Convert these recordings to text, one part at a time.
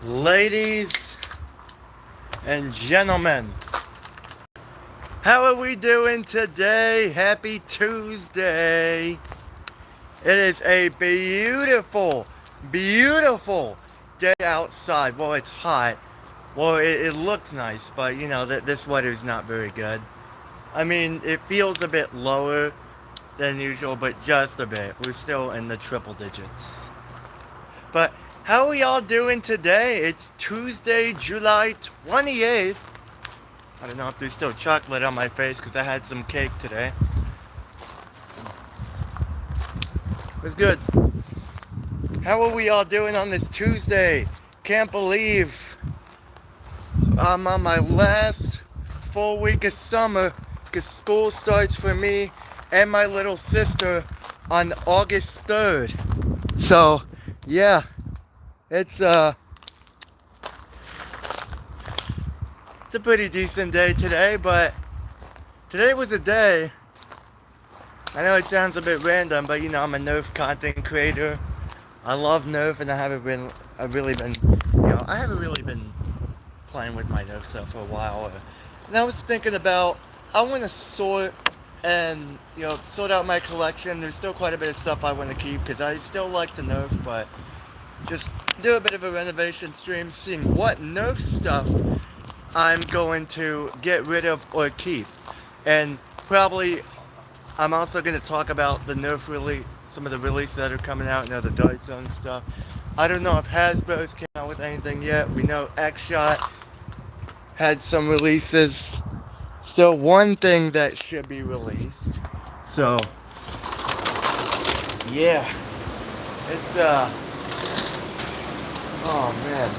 Ladies and gentlemen, how are we doing today? Happy Tuesday. It is a beautiful, beautiful day outside. Well, it's hot. Well, it looks nice, but you know, this weather's not very good. I mean, it feels a bit lower than usual, but just a bit. We're still in the triple digits. But how are y'all doing today? It's Tuesday, July 28th. I don't know if there's still chocolate on my face because I had some cake today. It was good. How are we all doing on this Tuesday? Can't believe I'm on my last full week of summer because school starts for me and my little sister on August 3rd. So, yeah, it's a pretty decent day today, but today was a day. I know it sounds a bit random, but you know, I'm a Nerf content creator. I love Nerf, and I haven't really been playing with my Nerf stuff for a while. And I was thinking about, I want to sort and, you know, sort out my collection. There's still quite a bit of stuff I want to keep because I still like the Nerf, but just do a bit of a renovation stream, seeing what Nerf stuff I'm going to get rid of or keep. And probably I'm also going to talk about the Nerf release, some of the releases that are coming out, you know, the Dart Zone stuff. I don't know if Hasbro's came out with anything yet. We know X-Shot had some releases. Still one thing that should be released. So, yeah. It's, oh man.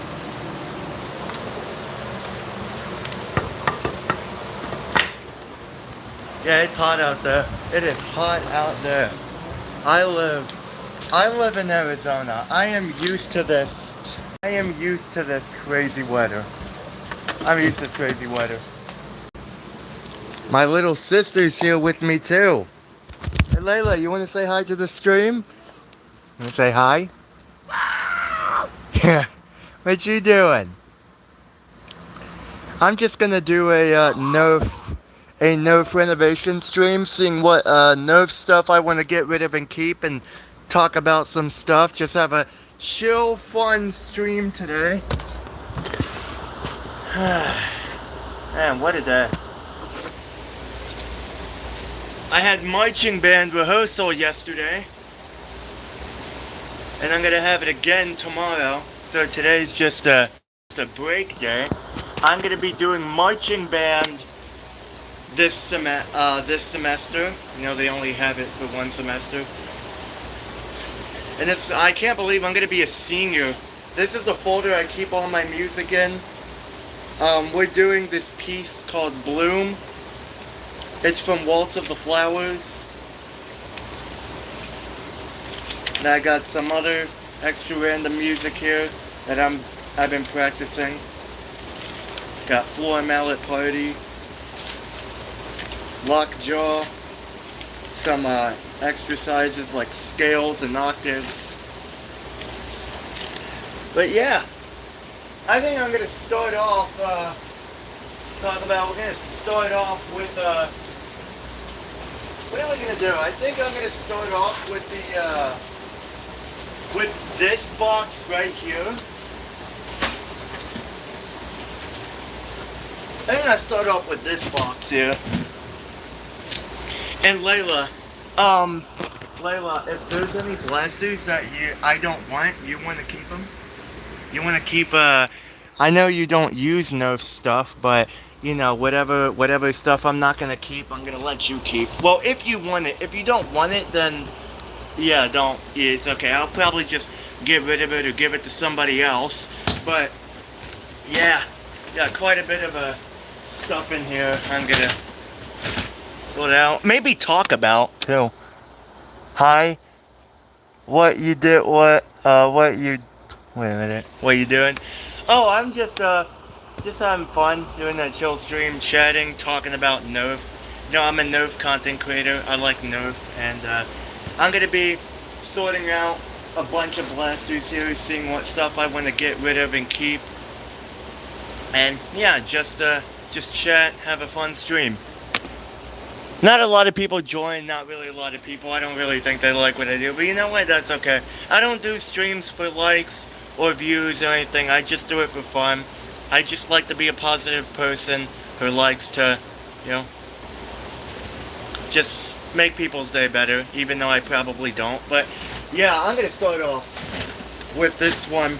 Yeah, it's hot out there. It is hot out there. I live in Arizona. I am used to this. I am used to this crazy weather. I'm used to this crazy weather. My little sister's here with me too. Hey Layla, you want to say hi to the stream? You want to say hi? Yeah. What you doing? I'm just gonna do a Nerf renovation stream, seeing what Nerf stuff I want to get rid of and keep, and talk about some stuff. Just have a chill, fun stream today. Man, what a day. I had marching band rehearsal yesterday, and I'm gonna have it again tomorrow. So today's just a break day. I'm gonna be doing marching band this semester. You know, they only have it for one semester. And I can't believe I'm gonna be a senior. This is the folder I keep all my music in. We're doing this piece called Bloom. It's from Waltz of the Flowers. And I got some other extra random music here that I've been practicing. Got Floor Mallet Party, Lockjaw, some exercises like scales and octaves. But yeah, I think I'm gonna start off we're gonna start off with what are we gonna do? I think I'm gonna start off with the with this box right here. I'm gonna start off with this box here. And Layla, if there's any blasters that I don't want, you want to keep them? You want to keep I know you don't use Nerf stuff, but you know, whatever stuff I'm not gonna keep, I'm gonna let you keep. Well, if you want it. If you don't want it, then yeah, don't. Yeah, it's okay. I'll probably just get rid of it or give it to somebody else. But yeah, quite a bit of stuff in here. I'm gonna sort out. Maybe talk about too. Hi. What you did? What you? Wait a minute. What you doing? Oh, I'm just having fun doing that chill stream, chatting, talking about Nerf. You know, I'm a Nerf content creator. I like Nerf, and I'm gonna be sorting out a bunch of blasters here, seeing what stuff I want to get rid of and keep. And yeah, just chat, have a fun stream. Not a lot of people join, not really a lot of people. I don't really think they like what I do, but you know what, that's okay. I don't do streams for likes or views or anything. I just do it for fun. I just like to be a positive person who likes to, you know, just make people's day better, even though I probably don't. But yeah, I'm gonna start off with this one.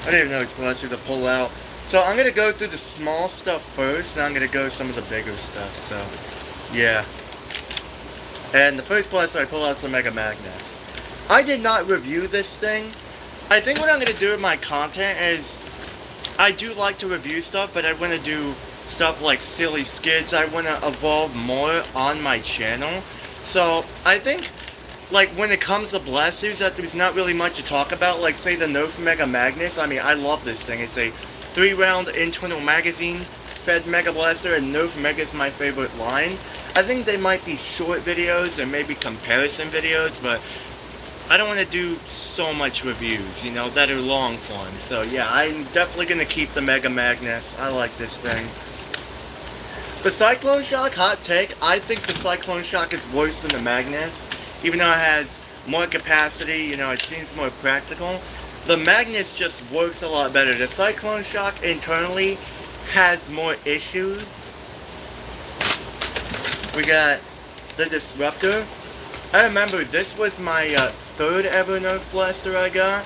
I don't even know which blaster to pull out. So I'm gonna go through the small stuff first, and I'm gonna go some of the bigger stuff. So yeah. And the first blaster I pull out is the Mega Magnus. I did not review this thing. I think what I'm gonna do with my content is, I do like to review stuff, but I want to do stuff like silly skits. I want to evolve more on my channel. So I think, like, when it comes to blasters, that there's not really much to talk about. Like, say the Nerf Mega Magnus. I mean, I love this thing. It's a 3-round internal magazine fed Mega Blaster, and Nerf Mega is my favorite line. I think they might be short videos and maybe comparison videos, but I don't want to do so much reviews, you know, that are long form. So yeah, I'm definitely going to keep the Mega Magnus. I like this thing. The Cyclone Shock, hot take, I think the Cyclone Shock is worse than the Magnus. Even though it has more capacity, you know, it seems more practical. The Magnus just works a lot better. The Cyclone Shock internally has more issues. We got the Disruptor. I remember this was my third ever Nerf blaster I got.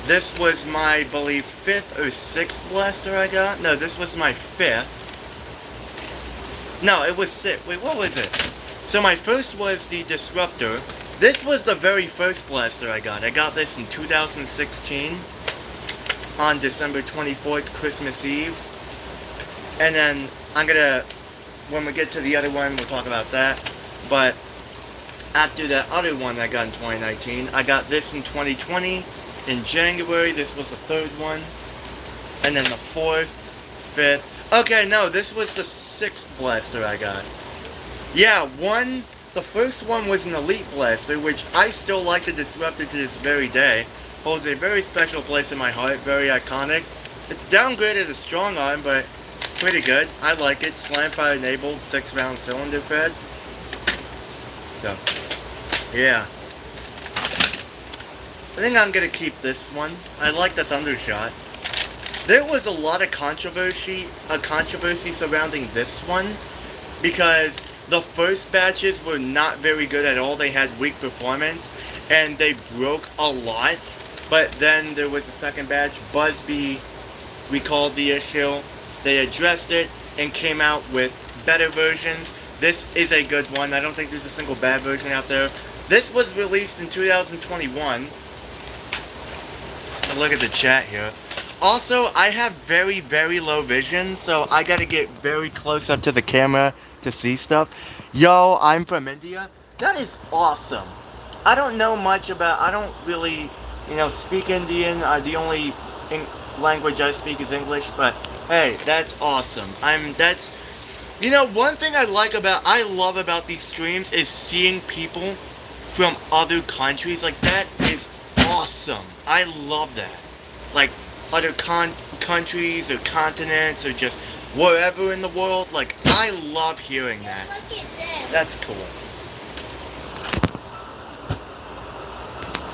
This was my, I believe, 5th or 6th blaster I got. No, this was my 5th. No, it was 6th. Wait, what was it? So my first was the Disruptor. This was the very first blaster I got. I got this in 2016 on December 24th, Christmas Eve. And then I'm gonna, when we get to the other one, we'll talk about that. But after that other one I got in 2019, I got this in 2020 in January. This was the third one, and then the 4th, 5th. Okay, no, this was the 6th blaster I got. Yeah, the first one was an Elite blaster, which I still like the Disruptor to this very day. Holds a very special place in my heart, very iconic. It's downgraded a strong arm, but it's pretty good. I like it. Slamfire enabled, 6-round cylinder fed. So, yeah. I think I'm gonna keep this one. I like the Thundershot. There was a lot of controversy surrounding this one, because the first batches were not very good at all. They had weak performance, and they broke a lot. But then there was a second batch. Busby recalled the issue. They addressed it and came out with better versions. This is a good one. I don't think there's a single bad version out there. This was released in 2021. Look at the chat here. Also, I have very, very low vision, so I gotta get very close up to the camera to see stuff. Yo, I'm from India. That is awesome. I don't know much about, I don't really, you know, speak Indian. The only language I speak is English, but hey, that's awesome. You know, one thing I love about these streams is seeing people from other countries. Like, that is awesome. I love that. Like, other countries or continents or just wherever in the world. Like, I love hearing that. Look at this. That's cool.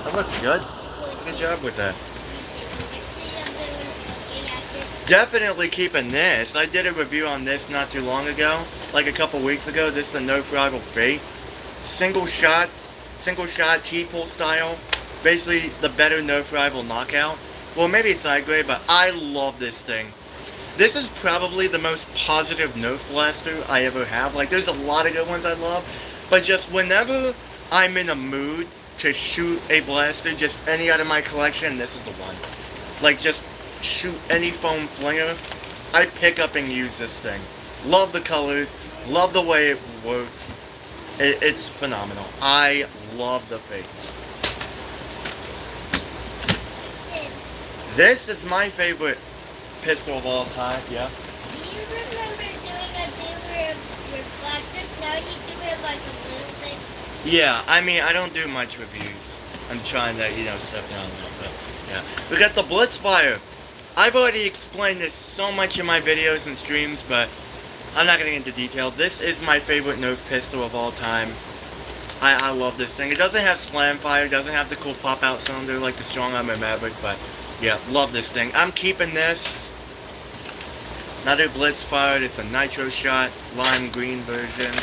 That looks good. Good job with that. Definitely keeping this. I did a review on this not too long ago, like a couple weeks ago. This is the Nerf Rival Fate. Single shot T-pull style. Basically the better Nerf Rival knockout. Well, maybe it's side grade, but I love this thing. This is probably the most positive Nerf blaster I ever have. Like, there's a lot of good ones I love, but just whenever I'm in a mood to shoot a blaster, just any out of my collection, this is the one. Like, just shoot any foam flinger, I pick up and use this thing. Love the colors, love the way it works. It's phenomenal. I love the Fate. This is my favorite pistol of all time, yeah. Do you remember doing a bigger reflector? Now you do it like a little bit. Yeah, I mean, I don't do much reviews. I'm trying to, step down that, but yeah. We got the Blitzfire. I've already explained this so much in my videos and streams, but I'm not getting into detail. This is my favorite Nerf pistol of all time. I love this thing. It doesn't have slam fire, doesn't have the cool pop-out cylinder like the Strong Arm Maverick, but yeah, love this thing. I'm keeping this. Another Blitzfire. It's a nitro shot, lime green version.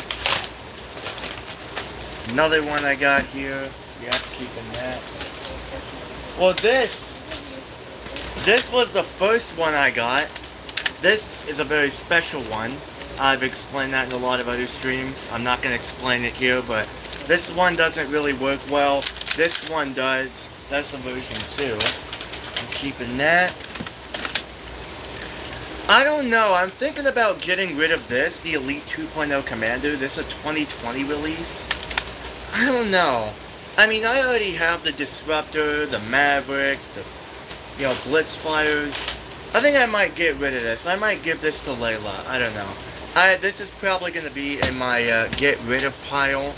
Another one I got here. Yeah, keeping that. Well, this was the first one I got. This is a very special one. I've explained that in a lot of other streams. I'm not going to explain it here, but this one doesn't really work well. This one does. That's the version 2. I'm keeping that. I don't know. I'm thinking about getting rid of this, the Elite 2.0 Commander. This is a 2020 release. I don't know. I mean, I already have the Disruptor, the Maverick, the, Blitzfires. I think I might get rid of this. I might give this to Layla. I don't know. This is probably going to be in my get rid of pile.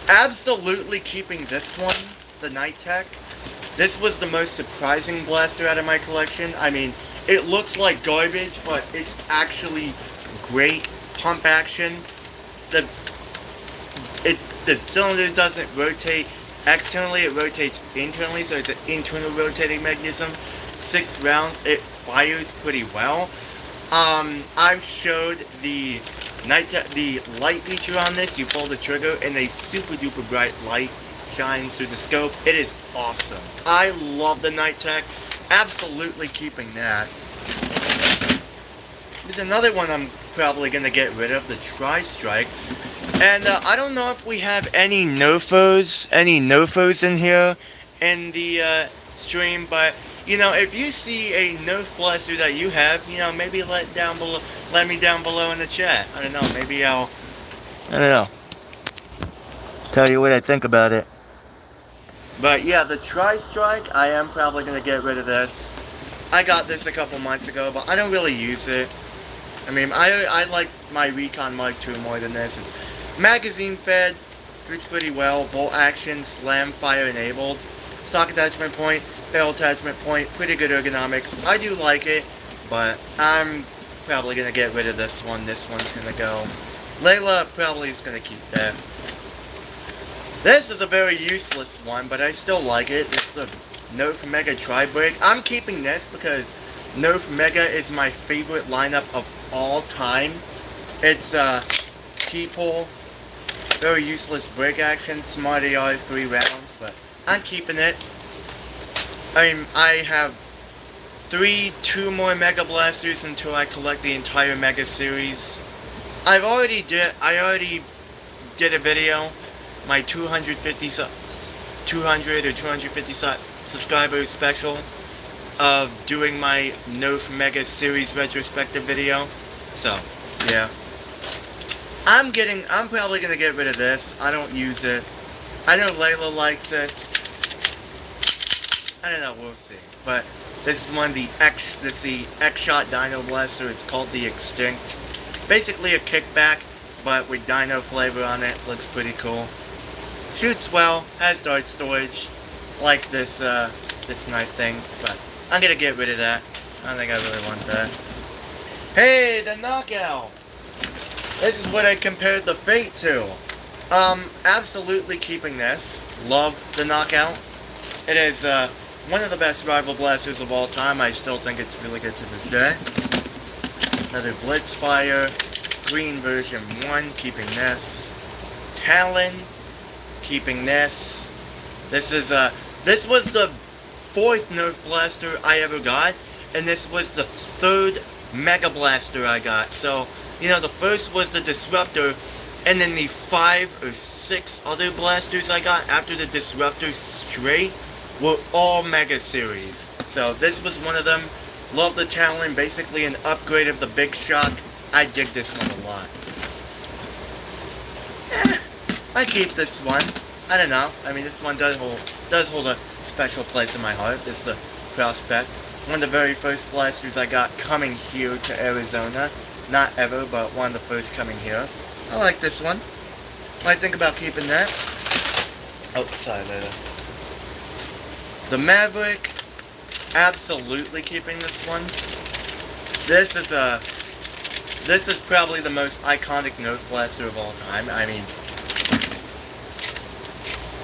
Absolutely keeping this one, the Night Tech. This was the most surprising blaster out of my collection. I mean, it looks like garbage, but it's actually great pump action. The cylinder doesn't rotate externally, it rotates internally, so it's an internal rotating mechanism. 6 rounds, it fires pretty well. I've showed the light feature on this. You pull the trigger and a super duper bright light shines through the scope. It is awesome. I love the Night Tech. Absolutely keeping that. There's another one I'm probably going to get rid of, the Tri-Strike. And I don't know if we have any Nerfos in here in the stream, but if you see a Nerf blaster that you have, maybe let me down below in the chat. I don't know, maybe I don't know, tell you what I think about it. But yeah, the Tri-Strike, I am probably going to get rid of this. I got this a couple months ago, but I don't really use it. I mean, I like my Recon Mark II more than this. It's magazine fed, shoots pretty well, bolt action, slam fire enabled, stock attachment point, barrel attachment point, pretty good ergonomics. I do like it, but I'm probably going to get rid of this one. This one's going to go. Layla probably is going to keep that. This is a very useless one, but I still like it. It's the Nerf Mega Tri-Break. I'm keeping this because Nerf Mega is my favorite lineup of all time. It's T-pull, very useless break action, smart AR 3 rounds, but I'm keeping it. I mean, I have 2 more Mega Blasters until I collect the entire Mega series. I already did a video, my 250 or 250 subscriber special of doing my Nerf Mega series retrospective video. So, yeah. I'm probably gonna get rid of this. I don't use it. I know Layla likes this. I don't know, we'll see. But this is one of the X-Shot Dino Blaster. It's called the Extinct. Basically a kickback, but with dino flavor on it. Looks pretty cool. Shoots well, has dart storage, like this knife thing, but I'm gonna get rid of that. I don't think I really want that. Hey, the Knockout! This is what I compared the Fate to. Absolutely keeping this. Love the Knockout. It is one of the best rival blasters of all time. I still think it's really good to this day. Another Blitzfire, green version 1, keeping this. Talon, keeping this. This was the 4th Nerf blaster I ever got, and this was the 3rd Mega Blaster I got. So, the first was the Disruptor, and then the 5 or 6 other blasters I got after the Disruptor straight were all Mega series. So this was one of them. Love the Talon, basically an upgrade of the Big Shock. I dig this one a lot. I keep this one. I don't know. I mean, this one does hold a special place in my heart. It's the Prospect. One of the very first blasters I got coming here to Arizona. Not ever, but one of the first coming here. I like this one. I think about keeping that. Oh, sorry, later. The Maverick, absolutely keeping this one. This is probably the most iconic Nerf blaster of all time. I mean,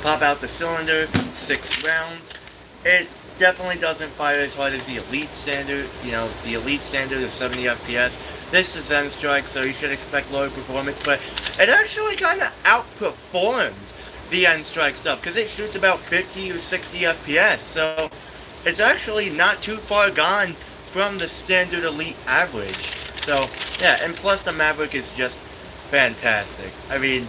pop out the cylinder, 6 rounds. It definitely doesn't fire as hard as the Elite standard. You know, the Elite standard of 70 FPS. This is Zen Strike, so you should expect lower performance, but it actually kind of outperforms the Zen Strike stuff, because it shoots about 50 or 60 FPS, so it's actually not too far gone from the standard Elite average. So, yeah, and plus the Maverick is just fantastic. I mean,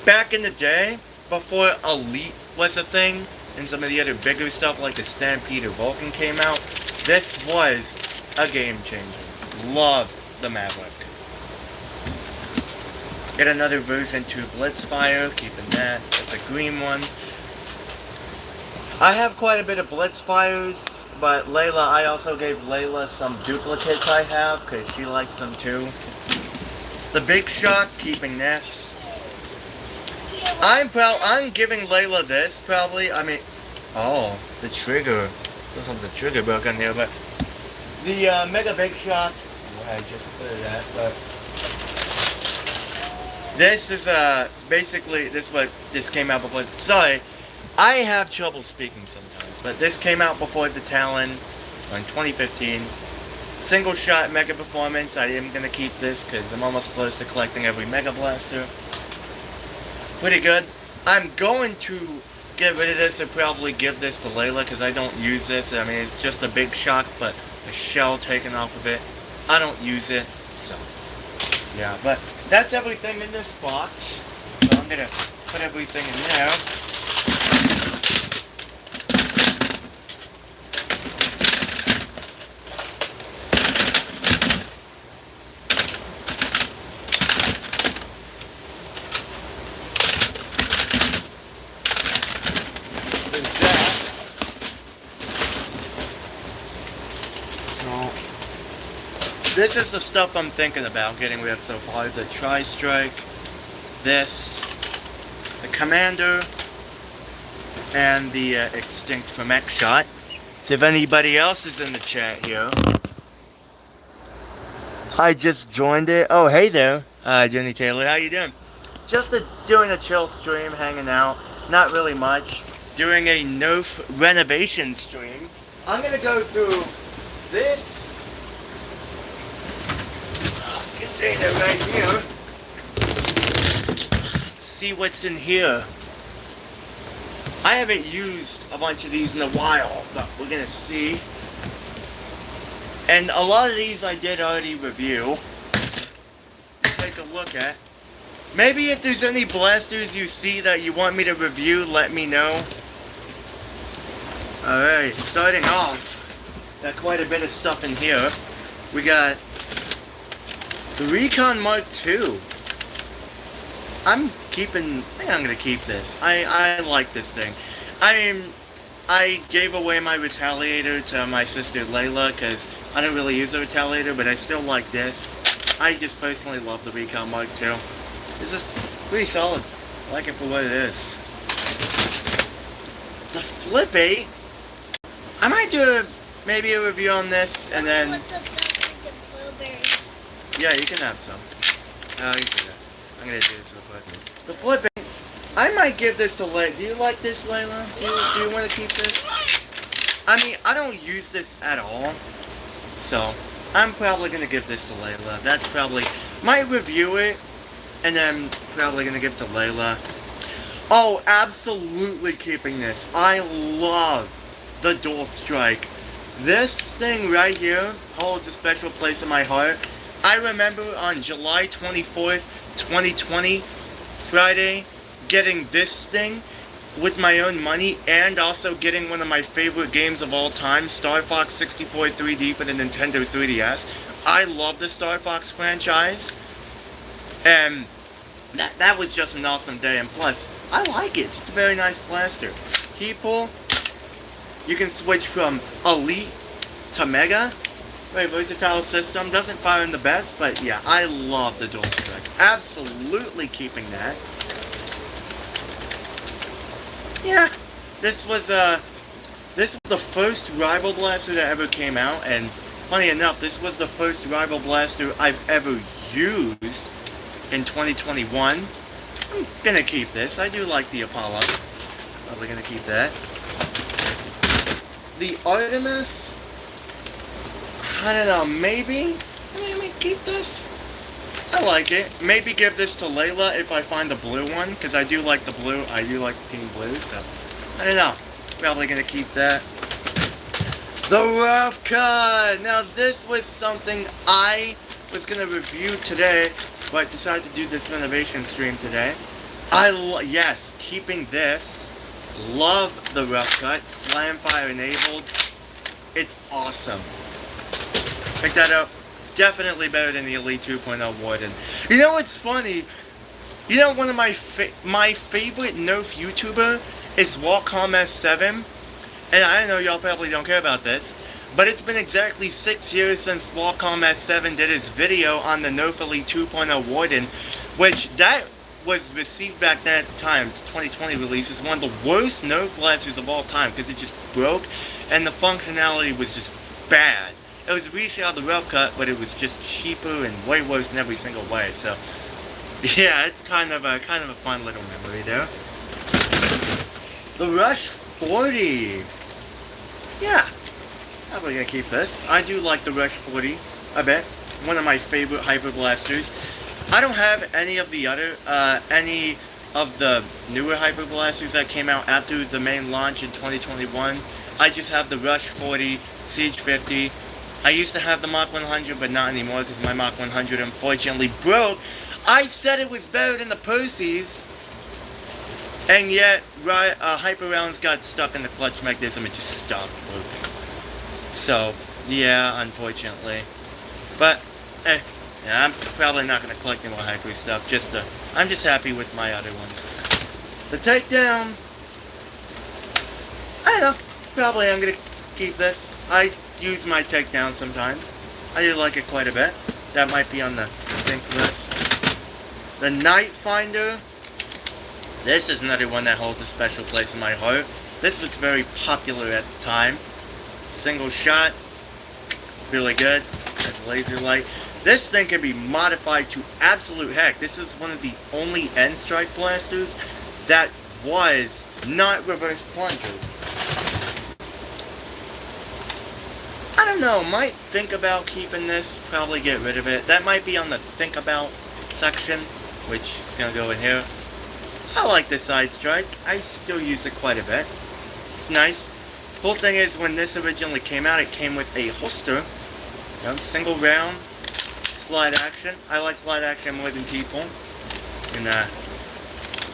back in the day, before Elite was a thing, and some of the other bigger stuff like the Stampede or Vulcan came out, this was a game changer. Love the Maverick. Get another version 2 Blitzfire, keeping that. That's a green one. I have quite a bit of Blitzfires, but Layla, I also gave Layla some duplicates I have, because she likes them too. The Big Shot, keeping this. I'm giving Layla this, probably. I mean, oh, the trigger. There's the trigger broken here, but the Mega Big Shot, I just put it at, but this is basically this came out before. Sorry, I have trouble speaking sometimes, but this came out before the Talon in 2015. Single shot Mega Performance. I am gonna keep this because I'm almost close to collecting every Mega Blaster. Pretty good. I'm going to get rid of this and probably give this to Layla because I don't use this. I mean, it's just a Big Shock, but the shell taken off of it. I don't use it, so yeah. But that's everything in this box. So I'm gonna put everything in there. This is the stuff I'm thinking about getting rid of so far. The Tri-Strike, this, the Commander, and the Extinct from X-Shot. So if anybody else is in the chat here, I just joined it. Oh, hey there, Jenny Taylor, how you doing? Just doing a chill stream, hanging out. Not really much. Doing a Nerf renovation stream. I'm gonna go through this container right here. See what's in here. I haven't used a bunch of these in a while, but we're gonna see. And a lot of these I did already review. Take a look at. Maybe if there's any blasters you see that you want me to review, let me know. Alright, starting off, got quite a bit of stuff in here. We got the Recon Mark II. I think I'm gonna keep this. I like this thing. I gave away my Retaliator to my sister Layla because I don't really use the Retaliator, but I still like this. I just personally love the Recon Mark II. It's just pretty solid. I like it for what it is. The Flip 8. I might do maybe a review on this and then. Yeah, you can have some. Oh, you can. I'm gonna do this real quick. The Flipping. I might give this to Layla. Do you like this, Layla? Do you want to keep this? I mean, I don't use this at all. So, I'm probably gonna give this to Layla. That's probably. Might review it. And then probably gonna give it to Layla. Oh, absolutely keeping this. I love the Dual Strike. This thing right here holds a special place in my heart. I remember on July 24th, 2020, Friday, getting this thing with my own money and also getting one of my favorite games of all time, Star Fox 64 3D for the Nintendo 3DS. I love the Star Fox franchise. And that was just an awesome day. And plus, I like it. It's a very nice blaster. Key pull. You can switch from Elite to Mega. Very versatile system. Doesn't fire in the best, but yeah, I love the Dual Strike. Absolutely keeping that. Yeah, this was the first Rival Blaster that ever came out, and funny enough, this was the first Rival Blaster I've ever used in 2021. I'm gonna keep this. I do like the Apollo. Probably gonna keep that. The Artemis, I don't know, maybe keep this. I like it. Maybe give this to Layla if I find the blue one, because I do like the blue. I do like Team Blue, so I don't know. Probably gonna keep that. The Rough Cut! Now this was something I was gonna review today, but decided to do this renovation stream today. Yes, keeping this. Love the Rough Cut. Slamfire enabled. It's awesome. Pick that up. Definitely better than the Elite 2.0 Warden. You know what's funny? You know, one of my favorite Nerf YouTuber is Wacom S7. And I know y'all probably don't care about this, but it's been exactly 6 years since Wacom S7 did his video on the Nerf Elite 2.0 Warden, which that was received back then at the time, it's 2020 release, as one of the worst Nerf blasters of all time because it just broke and the functionality was just bad. It was a resale of the Rough Cut, but it was just cheaper and way worse in every single way. So, yeah, it's kind of a fun little memory there. The Rush 40. Yeah, probably gonna keep this. I do like the Rush 40. I bet one of my favorite Hyper Blasters. I don't have any of the newer Hyper Blasters that came out after the main launch in 2021. I just have the Rush 40, Siege 50. I used to have the Mach 100, but not anymore because my Mach 100 unfortunately broke. I said it was better than the Percy's, and yet Hyper Rounds got stuck in the clutch mechanism and just stopped working. So, yeah, unfortunately. But, yeah, I'm probably not going to collect any more Hyper stuff. I'm just happy with my other ones. The Takedown, I don't know, probably I'm going to keep this. I use my Takedown sometimes. I do like it quite a bit. That might be on the think list. The Night Finder. This is another one that holds a special place in my heart. This was very popular at the time. Single shot. Really good. Has laser light. This thing can be modified to absolute heck. This is one of the only end strike blasters that was not reverse plunger. I don't know, might think about keeping this, probably get rid of it. That might be on the think about section, which is going to go in here. I like the side strike. I still use it quite a bit. It's nice. Cool thing is, when this originally came out, it came with a holster. You know, single round, slide action. I like slide action more than T-pull. And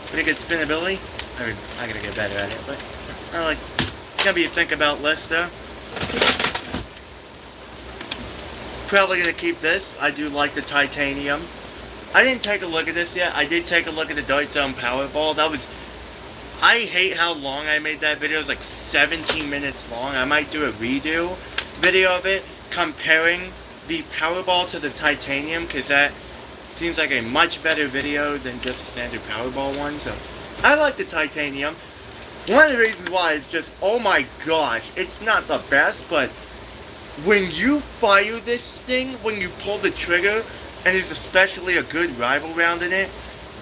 pretty good spinability. I mean, I gotta get better at it, but I like. It's gonna be a think about list though. Probably gonna keep this. I do like the titanium. I didn't take a look at this yet. I did take a look at the Dart Zone Powerball. That was... I hate how long I made that video. It was like 17 minutes long. I might do a redo video of it, comparing the Powerball to the titanium, because that seems like a much better video than just a standard Powerball one. So, I like the titanium. One of the reasons why is just, oh my gosh, it's not the best, but when you fire this thing, when you pull the trigger, and there's especially a good rival round in it,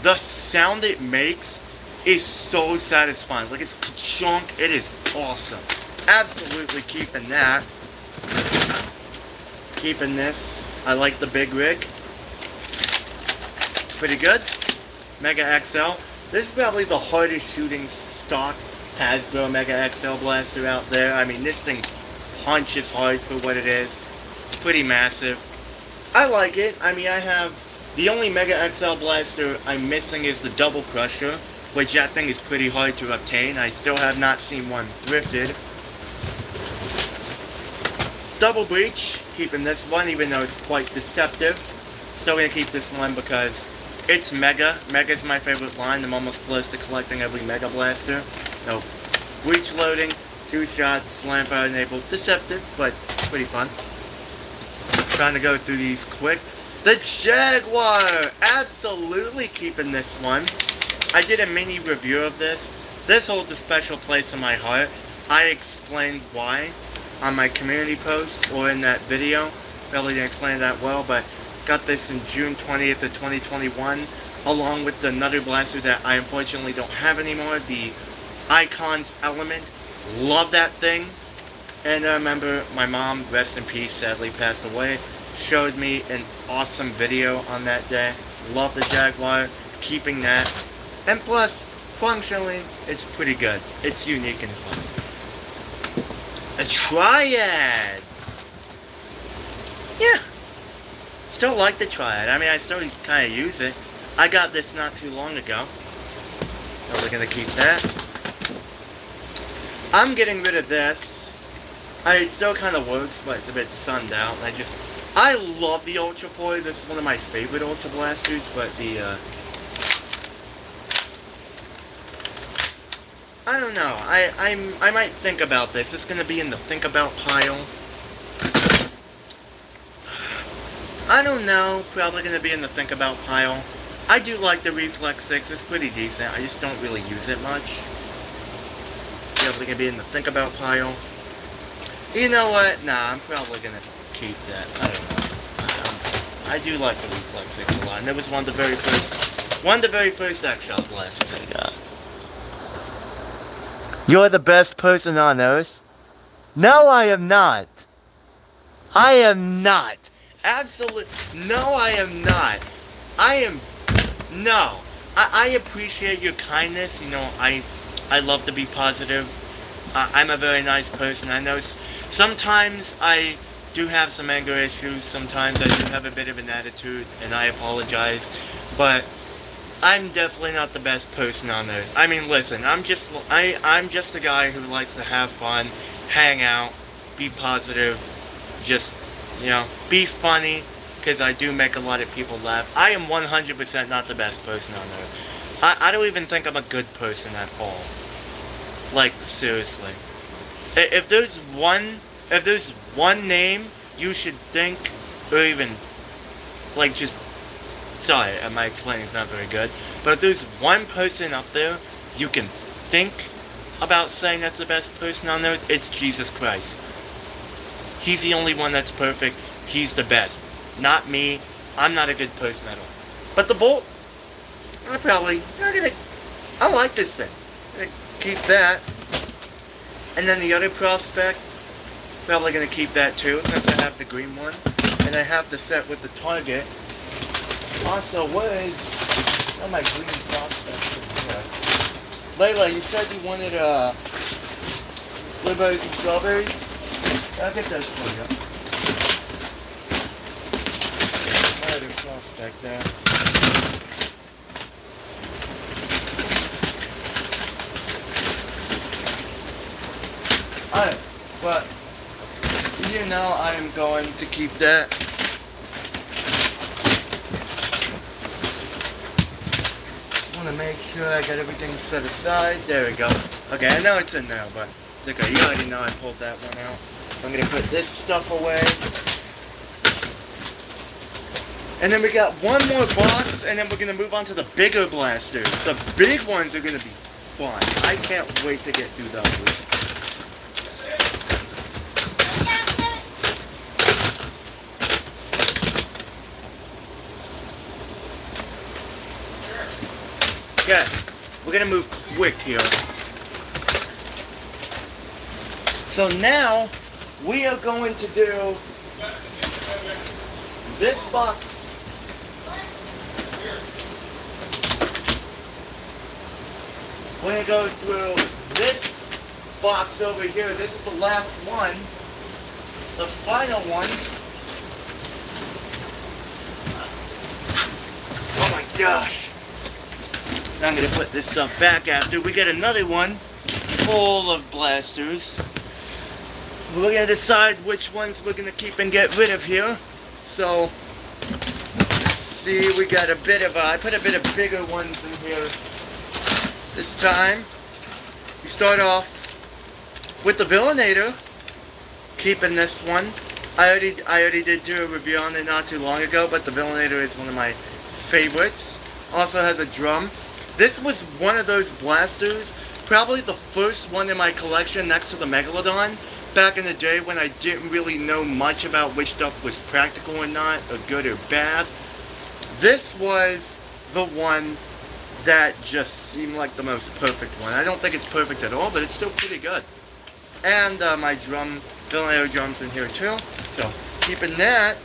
the sound it makes is so satisfying. Like, it's ka-chunk. It is awesome. Absolutely keeping that. Keeping this. I like the Big Rig. Pretty good. Mega XL. This is probably the hardest shooting stock Hasbro Mega XL blaster out there. I mean, this thing punches hard for what it is. It's pretty massive. I like it. I mean, I have... The only Mega XL blaster I'm missing is the Double Crusher, which that thing is pretty hard to obtain. I still have not seen one thrifted. Double Breach. Keeping this one, even though it's quite deceptive. Still gonna keep this one because it's Mega. Mega's my favorite line. I'm almost close to collecting every Mega blaster. No. Breach loading. 2 shots. Slam fire enabled. Deceptive, but pretty fun. Trying to go through these quick. The Jaguar! Absolutely keeping this one. I did a mini review of this. This holds a special place in my heart. I explained why on my community post or in that video. Really didn't explain that well, but got this in June 20th of 2021, along with the Nutter Blaster that I unfortunately don't have anymore, the Icons Element. Love that thing. And I remember my mom, rest in peace, sadly passed away, showed me an awesome video on that day. Love the Jaguar, keeping that. And plus, functionally, it's pretty good. It's unique and fun. A Triad! Yeah. Still like the Triad. I mean, I still kind of use it. I got this not too long ago. So we're going to keep that. I'm getting rid of this. It still kind of works, but it's a bit sunned out. I love the Ultra 4. This is one of my favorite Ultra Blasters, but I don't know. I might think about this. It's gonna be in the think about pile. I don't know. Probably gonna be in the think about pile. I do like the Reflex 6. It's pretty decent. I just don't really use it much. Probably gonna be in the think about pile. You know what? Nah, I'm probably gonna keep that. I don't know. I do like the Reflex 6 a lot. And it was one of the very first X-Shot blasters I got. You're the best person on Earth? No, I am not. I am not. Absolutely. No, I am not. No. I appreciate your kindness. You know, I love to be positive. I'm a very nice person. I know sometimes I do have some anger issues. Sometimes I do have a bit of an attitude, and I apologize. But I'm definitely not the best person on earth. I mean, listen, I'm just a guy who likes to have fun, hang out, be positive, just, you know, be funny, because I do make a lot of people laugh. I am 100% not the best person on earth. I don't even think I'm a good person at all. Like, seriously. If there's one name you should think, or even, like, just, sorry, my explaining is not very good, but if there's one person up there you can think about saying that's the best person on earth, it's Jesus Christ. He's the only one that's perfect. He's the best. Not me. I'm not a good person at all. But the Bolt, I like this thing. I'm gonna keep that. And then the other Prospect, probably gonna keep that too, since I have the green one. And I have the set with the Target. Also, oh, my green Prospects in here. Layla, you said you wanted blueberries and strawberries? I'll get those for you. My other Prospect there. Alright, but you know I am going to keep that. Just want to make sure I got everything set aside. There we go. Okay, I know it's in there, but okay, you already know I pulled that one out. I'm gonna put this stuff away. And then we got one more box, and then we're gonna move on to the bigger blasters. The big ones are gonna be fun. I can't wait to get through those. Yeah, we're gonna move quick here. So now we are going to do this box. We're gonna go through this box over here. This is the last one, the final one. Oh my gosh. Now I'm going to put this stuff back after. We get another one full of blasters. We're going to decide which ones we're going to keep and get rid of here. So, let's see, we got a bit of, I put a bit of bigger ones in here this time. We start off with the Villainator, keeping this one. I already did do a review on it not too long ago, but the Villainator is one of my favorites. Also has a drum. This was one of those blasters. probably the first one in my collection next to the Megalodon. Back in the day when I didn't really know much about which stuff was practical or not, or good or bad. This was the one that just seemed like the most perfect one. I don't think it's perfect at all, but it's still pretty good. And my ventilator drums in here too. So keeping that.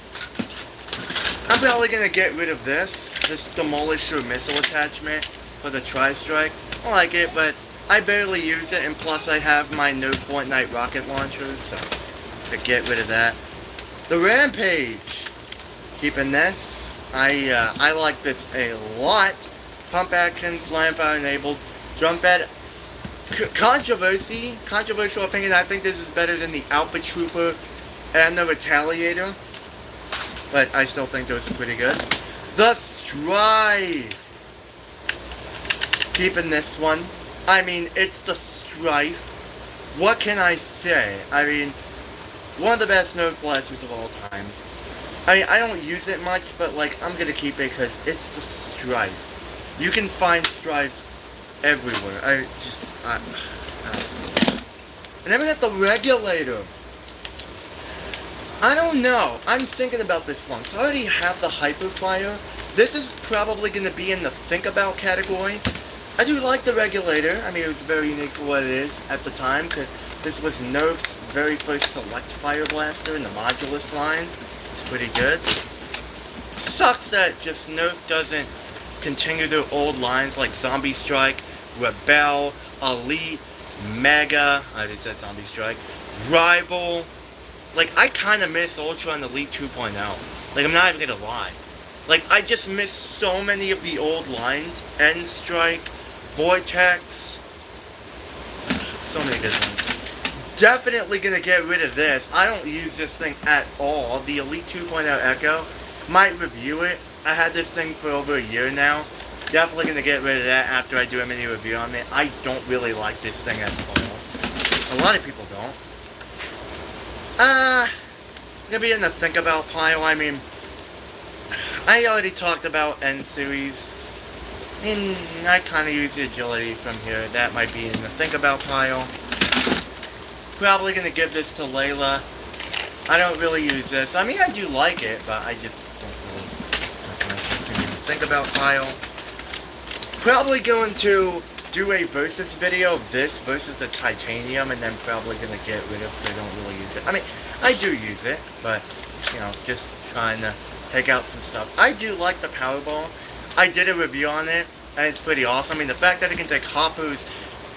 I'm probably gonna get rid of this Demolisher missile attachment for the Tri-Strike. I like it, but I barely use it, and plus I have my Nerf Fortnite rocket launchers, so to get rid of that. The Rampage. Keeping this. I like this a lot. Pump action, slam fire enabled, drum fed. Controversial opinion, I think this is better than the Alpha Trooper and the Retaliator. But I still think those are pretty good. The Strife. Keeping this one. I mean, it's the Strife. What can I say? I mean, one of the best Nerf blasters of all time. I mean, I don't use it much, but like, I'm gonna keep it because it's the Strife. You can find Strifes everywhere. And then we got the Regulator. I don't know. I'm thinking about this one. So I already have the Hyperfire. This is probably going to be in the think about category. I do like the Regulator. I mean, it was very unique for what it is at the time, because this was Nerf's very first select fire blaster in the Modulus line. It's pretty good. Sucks that just Nerf doesn't continue their old lines like Zombie Strike, Rebel, Elite, Mega, I already said Zombie Strike, Rival. Like, I kind of miss Ultra and Elite 2.0. Like, I'm not even gonna lie. Like, I just miss so many of the old lines. End Strike, Vortex. So many good ones. Definitely gonna get rid of this. I don't use this thing at all. The Elite 2.0 Echo. Might review it. I had this thing for over a year now. Definitely gonna get rid of that after I do a mini review on it. I don't really like this thing at all. A lot of people don't. Gonna be in the think about pile. I mean, I already talked about N series. And I kind of use the agility from here. That might be in the think about pile. Probably gonna give this to Layla. I don't really use this. I mean, I do like it, but I just don't really think about pile. Probably going to do a versus video of this versus the titanium, and then probably gonna get rid of because I don't really use it. I mean, I do use it, but you know, just trying to take out some stuff. I do like the Powerball. I did a review on it, and it's pretty awesome. I mean, the fact that it can take hoppers,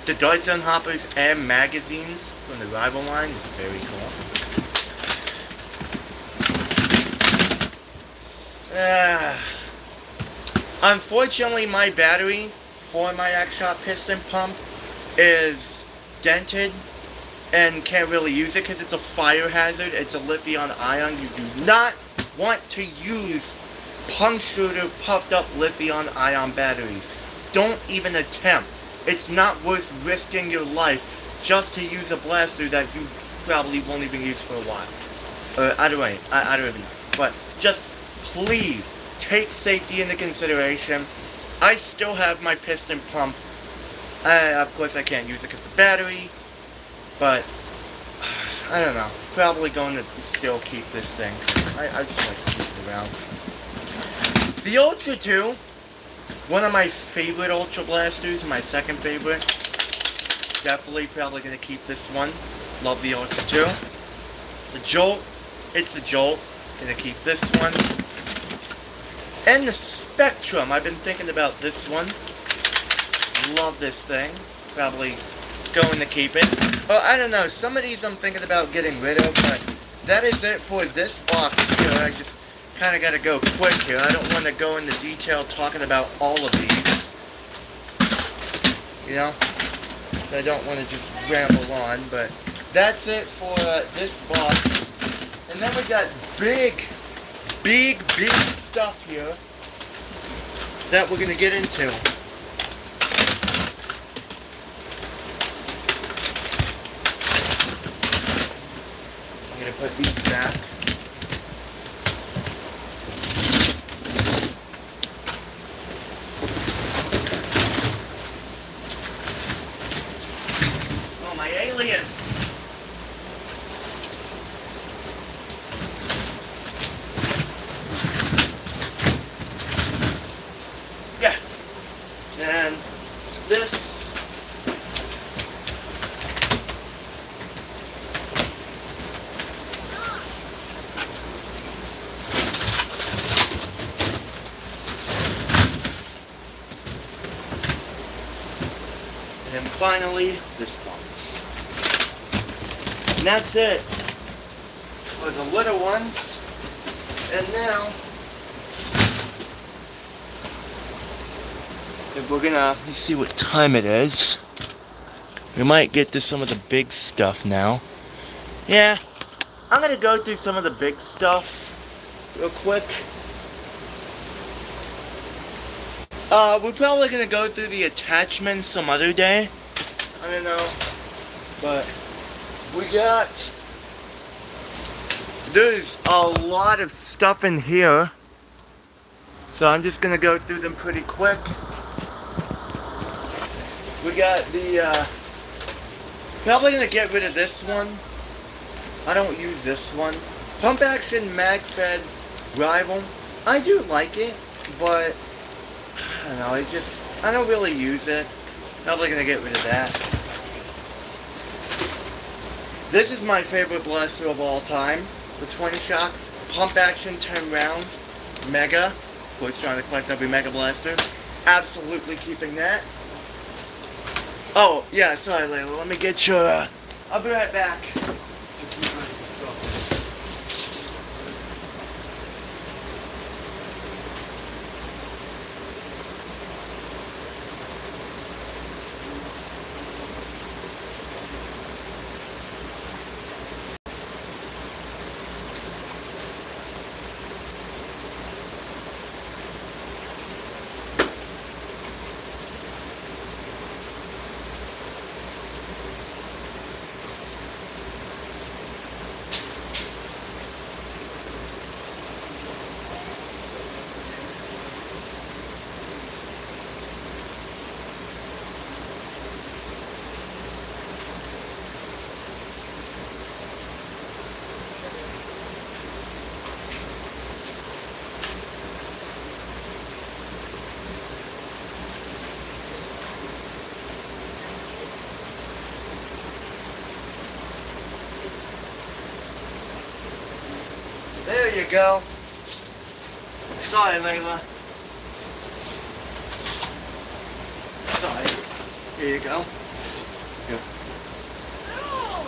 the Dart Zone hoppers, and magazines from the Rival line is very cool. Unfortunately, my battery for my X-Shot piston pump is dented and can't really use it because it's a fire hazard. It's a lithium-ion. You do not want to use punctured, puffed up lithium-ion batteries. Don't even attempt. It's not worth risking your life just to use a blaster that you probably won't even use for a while. I don't even know. But just please take safety into consideration. I still have my piston pump. Of course I can't use it because of the battery, but I don't know. Probably going to still keep this thing. I just like to use it around. The Ultra 2, one of my favorite Ultra Blasters, my second favorite. Definitely probably going to keep this one. Love the Ultra 2. The Jolt, it's the Jolt. Going to keep this one. And the Spectrum, I've been thinking about this one. Love this thing. Probably going to keep it. Well, I don't know. Some of these I'm thinking about getting rid of, but that is it for this box here. I just kind of got to go quick here. I don't want to go into detail talking about all of these. You know? So I don't want to just ramble on, but that's it for this box. And then we got big stuff here that we're going to get into. I'm going to put these back. finally, this box. And that's it for the little ones. And now, we're gonna, let's see what time it is. We might get to some of the big stuff now. Yeah, I'm gonna go through some of the big stuff real quick. We're probably gonna go through the attachments some other day. I don't know, but there's a lot of stuff in here, so I'm just gonna go through them pretty quick. We got the, probably gonna get rid of this one. I don't use this one. Pump action mag fed rival. I do like it, but I don't know, I don't really use it. Probably gonna get rid of that. This is my favorite blaster of all time. The 20 shock, pump action, 10 rounds, mega. Of course, trying to collect every mega blaster. Absolutely keeping that. Oh, yeah, sorry, Layla. Let me get your, I'll be right back. There you go. Sorry, Layla. Sorry. Here you go. Here. Oh!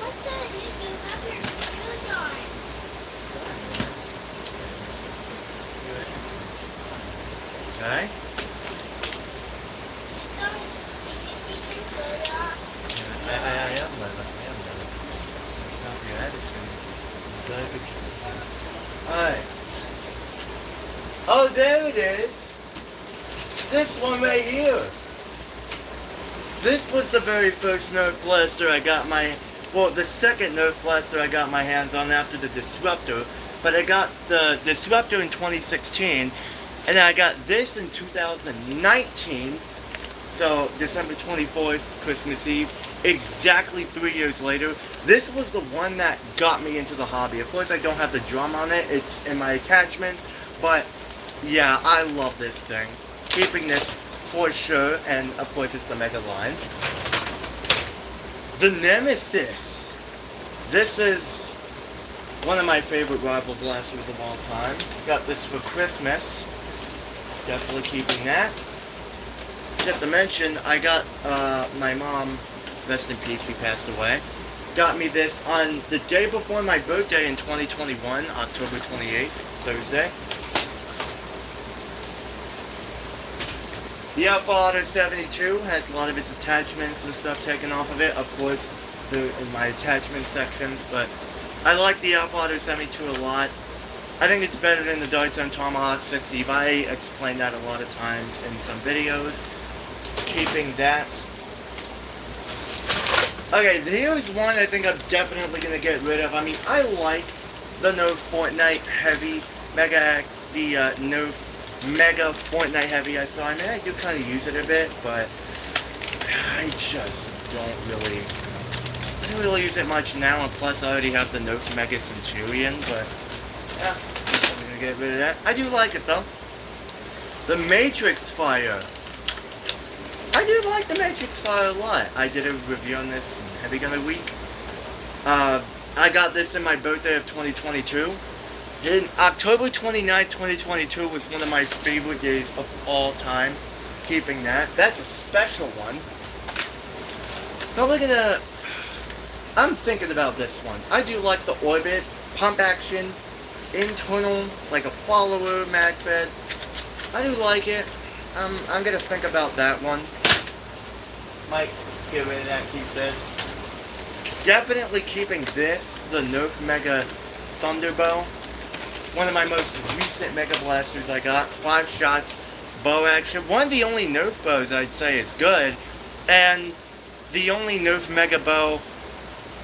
What the heck? You have your shoes on. Okay. Did you take your clothes off? I am Layla. I am Layla. Stop your attitude. Alright. Oh, there it is. This one right here. This was the very first Nerf blaster I got the second Nerf blaster I got my hands on after the Disruptor. But I got the Disruptor in 2016, and then I got this in 2019. So, December 24th, Christmas Eve. Exactly 3 years later. This was the one that got me into the hobby. Of course, I don't have the drum on it. It's in my attachments. But, yeah, I love this thing. Keeping this for sure. And, of course, it's the Mega line. The Nemesis. This is one of my favorite rival blasters of all time. Got this for Christmas. Definitely keeping that. Just to mention, I got my mom, rest in peace, she passed away, got me this on the day before my birthday in 2021, October 28th, Thursday. The Alpha Auto 72 has a lot of its attachments and stuff taken off of it. Of course, they're in my attachment sections, but I like the Alpha Auto 72 a lot. I think it's better than the Dark Zone Tomahawk 6 Eve. I explained that a lot of times in some videos. Keeping that. Okay, here's one I think I'm definitely going to get rid of. I mean, I like the Nerf Fortnite Heavy Mega, the Nerf Mega Fortnite Heavy I saw. I mean, I do kind of use it a bit, but I just don't really use it much now, and plus I already have the Nerf Mega Centurion, but yeah, I'm going to get rid of that. I do like it, though. The Matrix Fire. I do like the Matrix Fire a lot. I did a review on this in Heavy Gunner Week. I got this in my birthday of 2022. In October 29th, 2022 was one of my favorite days of all time. Keeping that. That's a special one. Probably gonna... I'm thinking about this one. I do like the Orbit, pump action, internal, like a follower mag fed. I do like it. I'm gonna think about that one. Might get rid of that, keep this. Definitely keeping this, the Nerf Mega Thunderbow. One of my most recent Mega Blasters I got. 5 shots, bow action. One of the only Nerf bows I'd say is good. And the only Nerf Mega Bow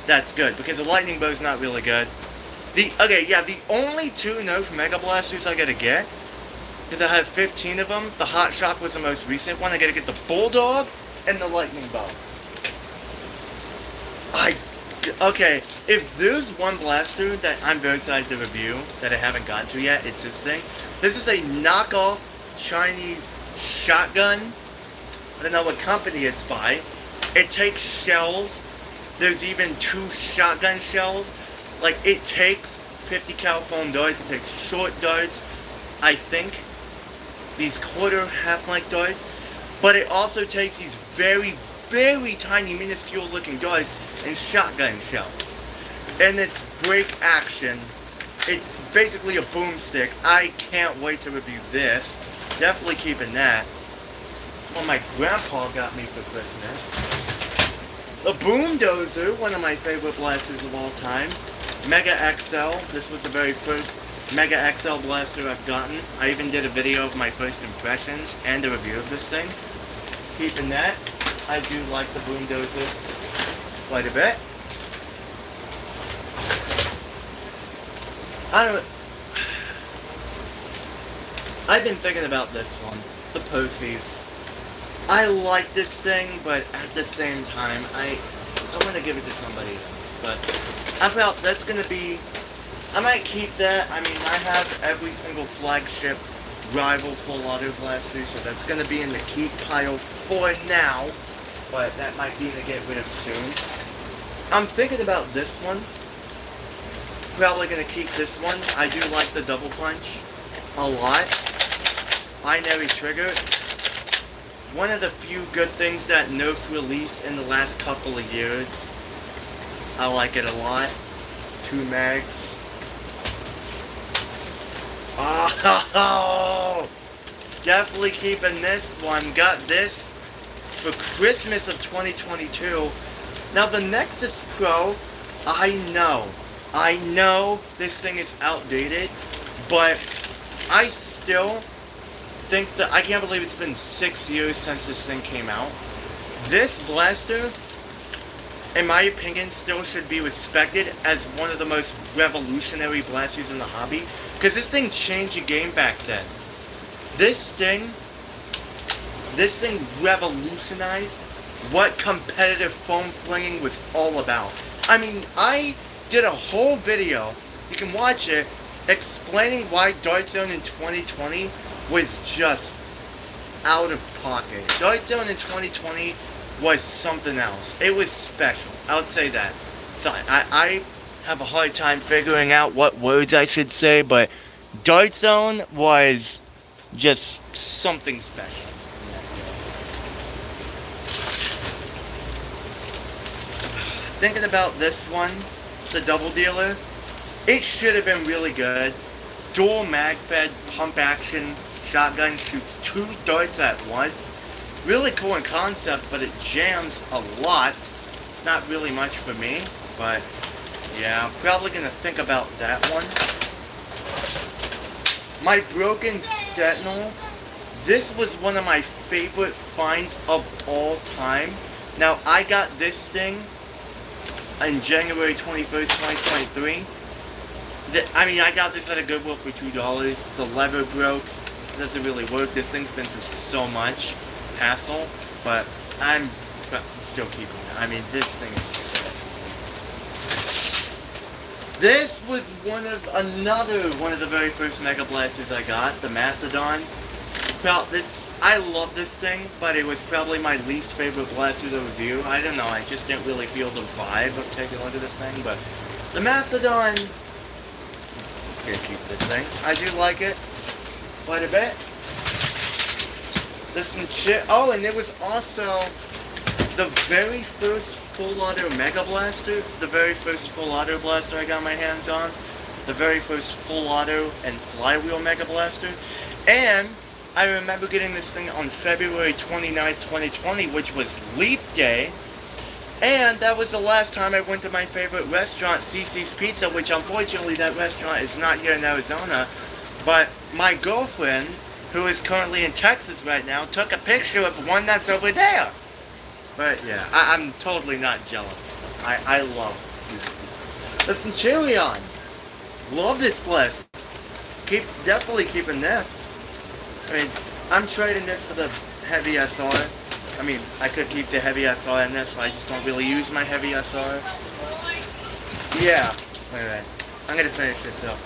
that's good, because the Lightning Bow's not really good. The only 2 Nerf Mega Blasters I gotta get, because I have 15 of them. The Hot Shock was the most recent one. I gotta get the Bulldog and the Lightning Bow. Okay, if there's one blaster that I'm very excited to review that I haven't gotten to yet, it's this thing. This is a knockoff Chinese shotgun. I don't know what company it's by. It takes shells. There's even 2 shotgun shells. Like, it takes 50 cal foam darts. It takes short darts, I think. These quarter half-length darts. But it also takes these very, very tiny, minuscule looking darts and shotgun shells. And it's break action. It's basically a boomstick. I can't wait to review this. Definitely keeping that. It's what my grandpa got me for Christmas. The Boomdozer, one of my favorite blasters of all time. Mega XL. This was the very first Mega XL blaster I've gotten. I even did a video of my first impressions and a review of this thing. Keeping that. I do like the Boomdozer quite a bit. I've been thinking about this one, the Posies. I like this thing, but at the same time, I want to give it to somebody else. But I felt that's gonna be. I might keep that. I mean, I have every single flagship rival full auto blaster, so that's gonna be in the keep pile for now. But that might be to get rid of soon. I'm thinking about this one. Probably gonna keep this one. I do like the double punch a lot. Binary trigger. One of the few good things that Nerf released in the last couple of years. I like it a lot. 2 mags. Oh, definitely keeping this one. Got this for Christmas of 2022. Now the Nexus Pro, I know this thing is outdated, but I still think that, I can't believe it's been 6 years since this thing came out. This blaster, in my opinion, still should be respected as one of the most revolutionary blasters in the hobby, because this thing changed the game back then. This thing revolutionized what competitive foam flinging was all about. I mean, I did a whole video, you can watch it, explaining why Dart Zone in 2020 was just out of pocket. Dart Zone in 2020 was something else. It was special. I would say that. So I have a hard time figuring out what words I should say, but Dart Zone was just something special. Thinking about this one, the double dealer, it should have been really good. Dual mag fed pump action shotgun, shoots 2 darts at once. Really cool in concept, but it jams a lot. Not really much for me, but yeah, I'm probably gonna think about that one. My broken Sentinel, this was one of my favorite finds of all time. Now, I got this thing on January 21st, 2023. I mean, I got this at a Goodwill for $2. The lever broke. It doesn't really work. This thing's been through so much hassle, but I'm still keeping it. I mean, this thing is sick. This was another one of the very first Mega Blasters I got, the Mastodon. Well, I love this thing, but it was probably my least favorite blaster to review. I don't know, I just didn't really feel the vibe of taking a look at this thing, but the Mastodon, can't keep this thing. I do like it quite a bit. Oh, and there was also the very first full auto Mega Blaster. The very first full auto blaster I got my hands on. The very first full auto and flywheel Mega Blaster. And I remember getting this thing on February 29th, 2020, which was Leap Day. And that was the last time I went to my favorite restaurant, CC's Pizza, which unfortunately that restaurant is not here in Arizona. But my girlfriend, who is currently in Texas right now, took a picture of one that's over there. But yeah, I'm totally not jealous. I love CC's Pizza. Listen, Chilion. Love this place. Definitely keeping this. I mean, I'm trading this for the heavy SR. I mean, I could keep the heavy SR in this, but I just don't really use my heavy SR. Yeah. Alright. I'm gonna finish this up.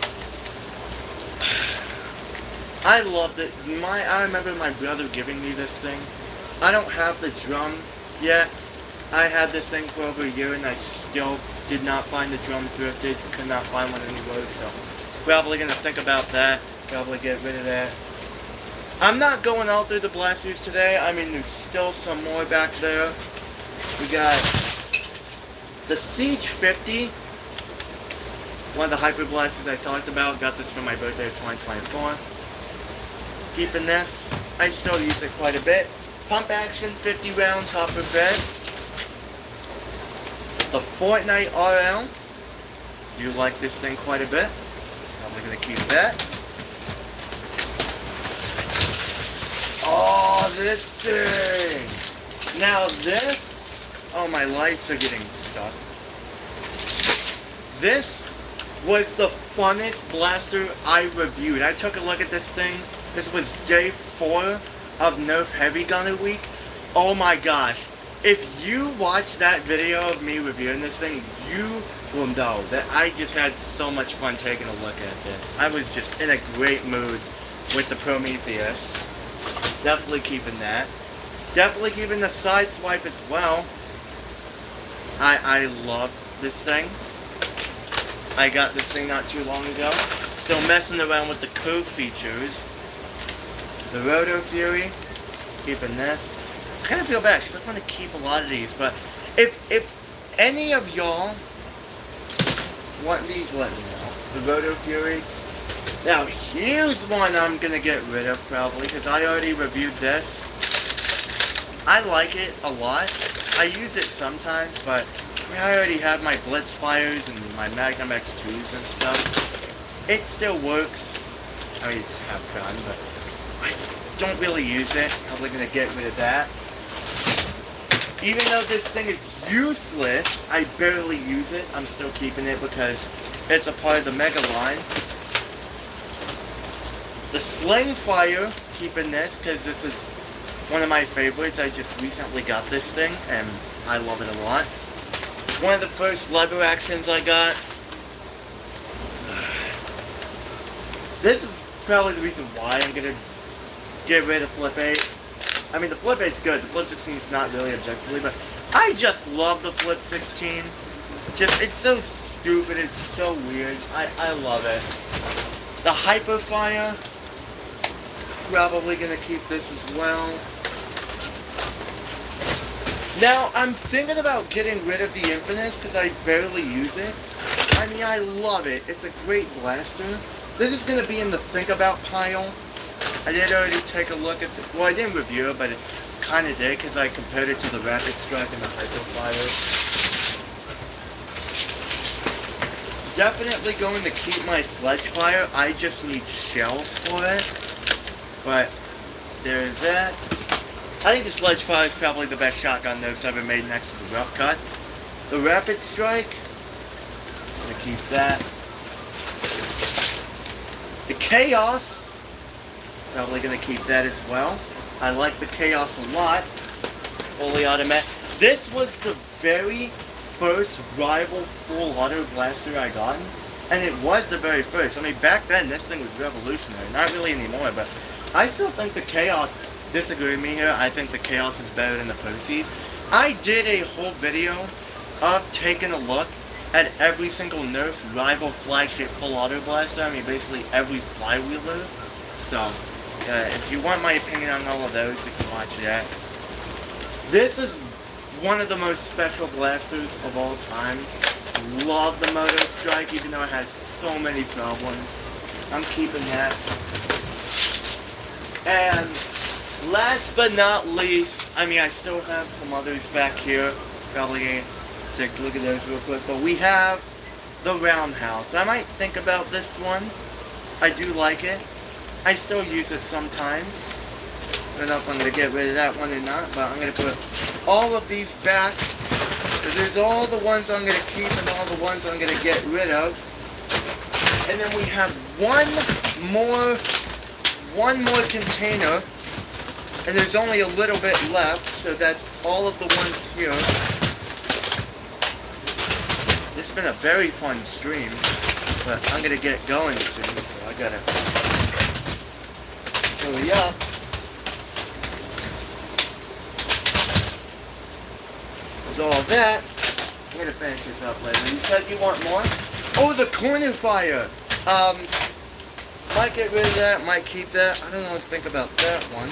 I loved it. I remember my brother giving me this thing. I don't have the drum yet. I had this thing for over a year and I still did not find the drum thrifted. Could not find one anywhere, so probably gonna think about that. Probably get rid of that. I'm not going all through the blasters today. I mean, there's still some more back there. We got the Siege 50. One of the hyper blasters I talked about. Got this for my birthday of 2024. Keeping this. I still use it quite a bit. Pump action, 50 rounds, hopper fed. The Fortnite RL. Do like this thing quite a bit. Probably gonna keep that. Oh, this thing! Now this... Oh, my lights are getting stuck. This was the funnest blaster I reviewed. I took a look at this thing. This was day 4 of Nerf Heavy Gunner Week. Oh my gosh. If you watch that video of me reviewing this thing, you will know that I just had so much fun taking a look at this. I was just in a great mood with the Prometheus. Definitely keeping that. Definitely keeping the side swipe as well. I love this thing. I got this thing not too long ago. Still messing around with the curve features. The Roto Fury. Keeping this. I kind of feel bad because I want to keep a lot of these, but if any of y'all want these, let me know. The Roto Fury. Now here's one I'm gonna get rid of probably because I already reviewed this. I like it a lot. I use it sometimes, but I mean, I already have my Blitz Fires and my Magnum X2s and stuff. It still works. I mean, it's half gone, but I don't really use it. Probably gonna get rid of that. Even though this thing is useless, I barely use it. I'm still keeping it because it's a part of the Mega line. The Sling Fire, keeping this because this is one of my favorites. I just recently got this thing and I love it a lot. One of the first lever actions I got. This is probably the reason why I'm gonna get rid of Flip 8. I mean, the Flip 8's good. The Flip 16 is not really objectively, but I just love the Flip 16. It's so stupid. It's so weird. I love it. The Hyper Fire. Probably gonna keep this as well. Now, I'm thinking about getting rid of the Infinite because I barely use it. I mean, I love it. It's a great blaster. This is gonna be in the think about pile. I did already take a look at the... Well, I didn't review it, but it kind of did because I compared it to the Rapid Strike and the Hyper Fire. Definitely going to keep my Sledge Fire. I just need shells for it. But there's that. I think the Sledge Fire is probably the best shotgun Nerf's ever made next to the Rough Cut. The Rapid Strike. I'm gonna keep that. The Chaos. Probably gonna keep that as well. I like the Chaos a lot. Fully automatic. This was the very first rival full auto blaster I got. And it was the very first. I mean, back then this thing was revolutionary. Not really anymore, but I still think the Chaos, disagree with me here, I think the Chaos is better than the Percy's. I did a whole video of taking a look at every single Nerf rival flagship full auto blaster. I mean, basically every flywheeler. So, If you want my opinion on all of those, you can watch that. This is one of the most special blasters of all time. Love the Moto Strike, even though it has so many problems. I'm keeping that. And last but not least, I mean, I still have some others back here. Probably take a look at those real quick. But we have the Roundhouse. I might think about this one. I do like it. I still use it sometimes. I don't know if I'm going to get rid of that one or not, but I'm going to put all of these back. There's all the ones I'm going to keep and all the ones I'm going to get rid of. And then we have one more container. And there's only a little bit left, so that's all of the ones here. This has been a very fun stream, but I'm going to get going soon, so I got to hurry up. There's all that. I'm gonna finish this up later. You said you want more? Oh, the corner fire! Might get rid of that, might keep that. I don't know what to think about that one.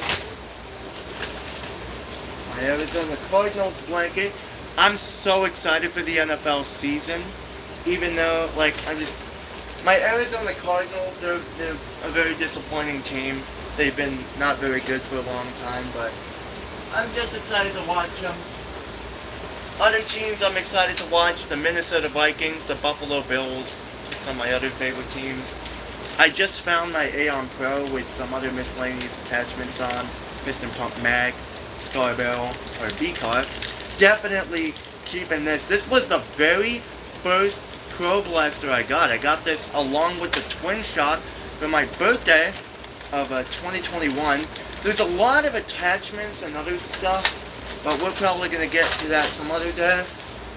My Arizona Cardinals blanket. I'm so excited for the NFL season. Even though, like, my Arizona Cardinals, they're a very disappointing team. They've been not very good for a long time, but I'm just excited to watch them. Other teams I'm excited to watch, the Minnesota Vikings, the Buffalo Bills, some of my other favorite teams. I just found my Aeon Pro with some other miscellaneous attachments on, piston pump mag, scar barrel, or V-car. Definitely keeping this. This was the very first Pro Blaster I got. I got this along with the Twin Shock for my birthday of 2021. There's a lot of attachments and other stuff, but we're probably going to get to that some other day.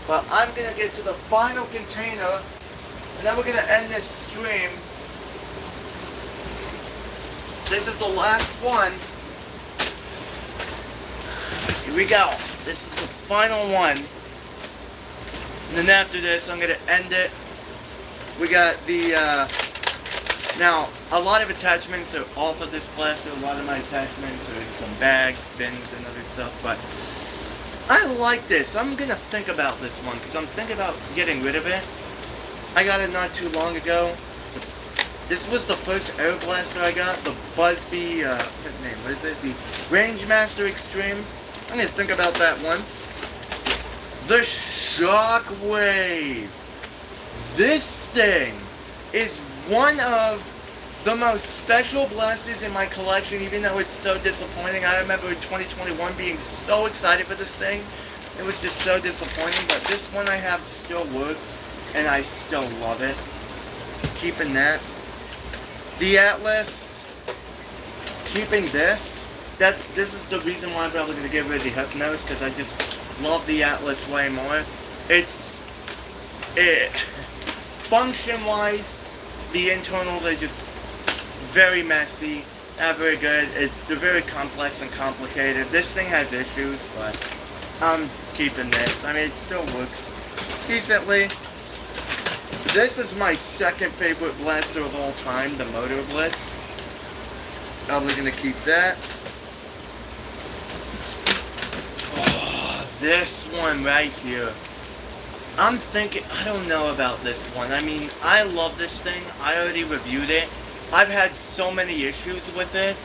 But I'm going to get to the final container, and then we're going to end this stream. This is the last one. Here we go. This is the final one. And then after this, I'm going to end it. We got the, now, a lot of attachments are off of this blaster. A lot of my attachments are some bags, bins, and other stuff. But I like this. I'm going to think about this one because I'm thinking about getting rid of it. I got it not too long ago. This was the first air blaster I got. The Busby, what is it? The Rangemaster Extreme. I'm going to think about that one. The Shockwave. This thing is one of the most special blasters in my collection, even though it's so disappointing. I remember in 2021 being so excited for this thing. It was just so disappointing, but this one I have still works, and I still love it. Keeping that. The Atlas, keeping this. This is the reason why I'm probably going to get rid of the Hypnos, because I just love the Atlas way more. Function-wise, the internals are just very messy, not very good. They're very complex and complicated. This thing has issues, but I'm keeping this. I mean, it still works decently. This is my second favorite blaster of all time, the Motor Blitz. Probably gonna keep that. Oh, this one right here. I'm thinking, I don't know about this one. I mean, I love this thing. I already reviewed it. I've had so many issues with it.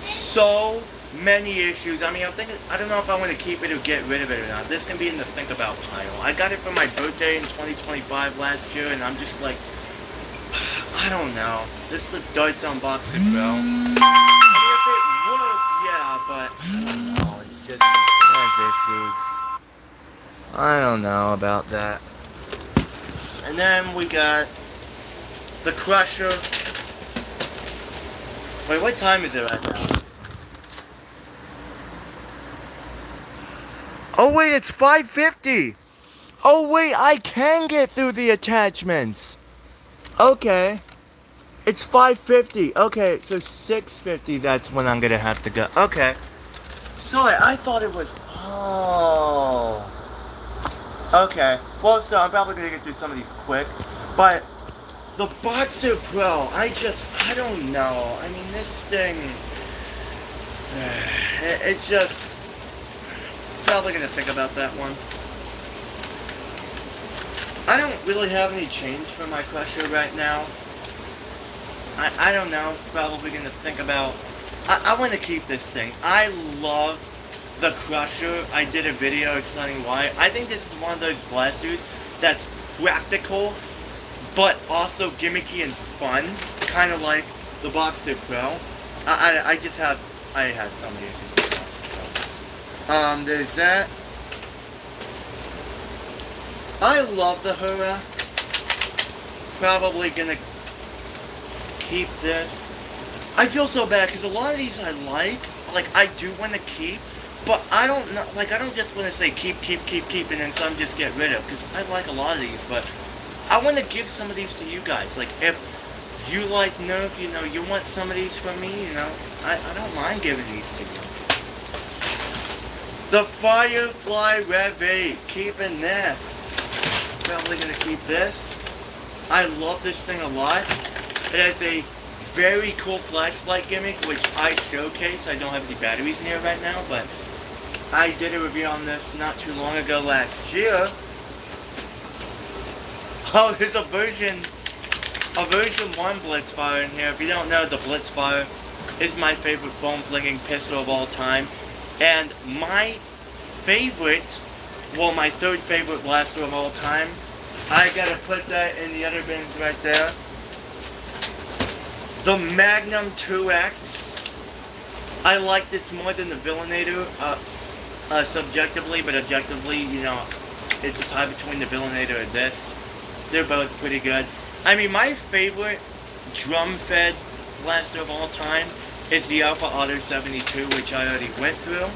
So many issues. I mean, I'm thinking, I don't know if I want to keep it or get rid of it or not. This can be in the think about pile. I got it for my birthday in 2025 last year, and I'm just like, I don't know. This is the Darts unboxing, bro. I mean, if it worked, yeah, but I don't know. It's just, there's issues. I don't know about that. And then we got the Crusher. Wait, what time is it right now? Oh wait, it's 5:50. Oh wait, I can get through the attachments. Okay. It's 5:50. Okay, so 6:50, that's when I'm gonna have to go. Okay. Sorry, I thought it was... Oh. Okay. Well, so I'm probably gonna get through some of these quick. But The Boxer Pro, I don't know. I mean, this thing, it's just, probably gonna think about that one. I don't really have any change for my Crusher right now. I don't know, probably gonna think about, I want to keep this thing. I love the Crusher. I did a video explaining why. I think this is one of those blasters that's practical, but also gimmicky and fun, kind of like the Boxer Pro. I had some issues with the Boxer Pro. There's that. I love the Hura. Probably gonna keep this. I feel so bad because a lot of these I I do want to keep, but I don't know, I don't just want to say keep, and then some just get rid of, because I like a lot of these, but I want to give some of these to you guys. Like, if you like Nerf, you know, you want some of these from me, you know, I don't mind giving these to you. The Firefly Rev 8, keeping this. Probably gonna keep this. I love this thing a lot. It has a very cool flashlight gimmick, which I showcase. I don't have any batteries in here right now, but I did a review on this not too long ago last year. Oh, there's a version 1 Blitzfire in here. If you don't know, the Blitzfire is my favorite foam flinging pistol of all time. And my favorite, well, my third favorite blaster of all time, I gotta put that in the other bins right there. The Magnum 2X. I like this more than the Villainator, subjectively, but objectively, you know, it's a tie between the Villainator and this. They're both pretty good. I mean, my favorite drum-fed blaster of all time is the Alpha Auto 72, which I already went through.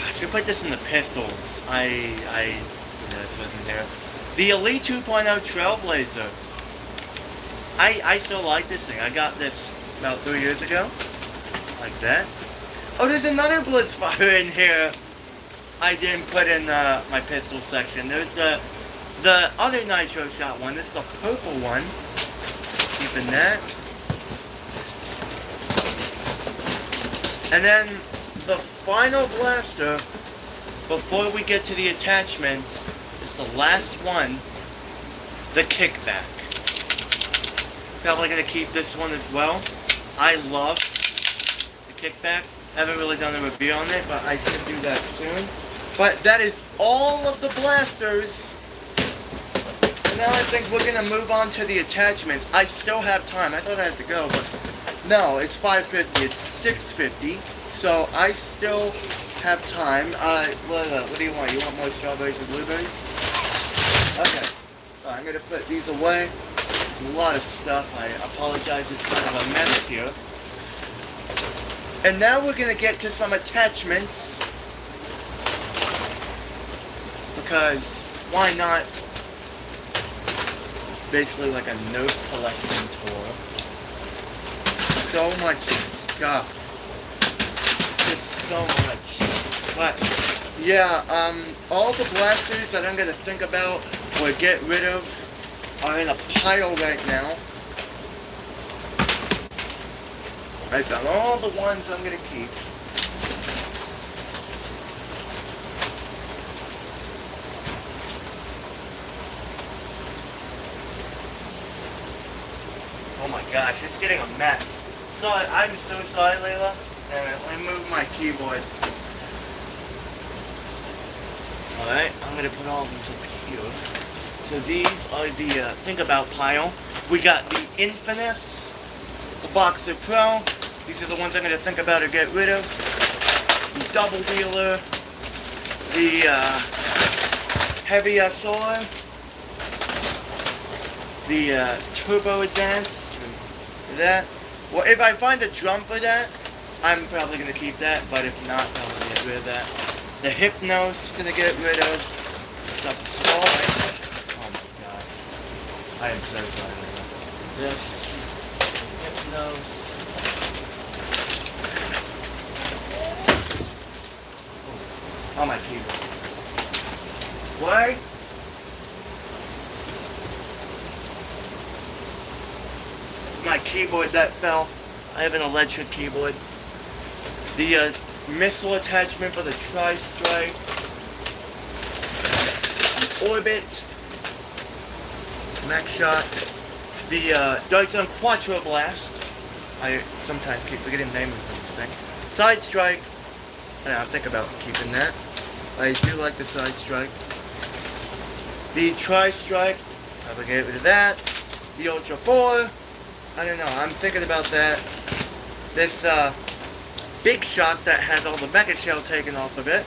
I should put this in the pistols. This wasn't there. The Elite 2.0 Trailblazer. I still like this thing. I got this about 3 years ago. Like that. Oh, there's another Blitzfire in here I didn't put in my pistol section. There's the other Nitro Shot one. This is the purple one. Keeping that. And then the final blaster, before we get to the attachments, is the last one, the Kickback. Probably going to keep this one as well. I love the Kickback. Haven't really done a review on it, but I should do that soon. But that is all of the blasters. And now I think we're going to move on to the attachments. I still have time. I thought I had to go, but no, it's 5:50. It's 6:50. So I still have time. What do you want? You want more strawberries and blueberries? Okay. So I'm going to put these away. There's a lot of stuff. I apologize. It's kind of a mess here. And now we're going to get to some attachments. Because why not? Basically like a Nerf collection tour. So much stuff. Just so much. But yeah, all the blasters that I'm gonna think about or get rid of are in a pile right now. I found all the ones I'm gonna keep. Oh my gosh, it's getting a mess. So I'm so sorry, Layla. Alright, let me move my keyboard. Alright, I'm gonna put all these up here. So these are the Think About pile. We got the Infamous, the Boxer Pro. These are the ones I'm gonna think about or get rid of. The Double Wheeler, the Heavy SR, the Turbo Advance. That. Well, if I find a drum for that, I'm probably gonna keep that, but if not, I'm gonna get rid of that. The Hypnos, gonna get rid of. Stuff is falling. Oh my gosh. I am so sorry. This. Hypnos. Oh, my keyboard. What? keyboard that fell. I have an electric keyboard. The missile attachment for the tri-strike. Orbit. Max shot. The Dark Zone Quattro Blast. I sometimes keep forgetting the name of this thing. Side strike. I'll think about keeping that. I do like the side strike. The tri-strike. I will get rid of that. The Ultra 4. I don't know. I'm thinking about that. This big shot that has all the mega shell taken off of it.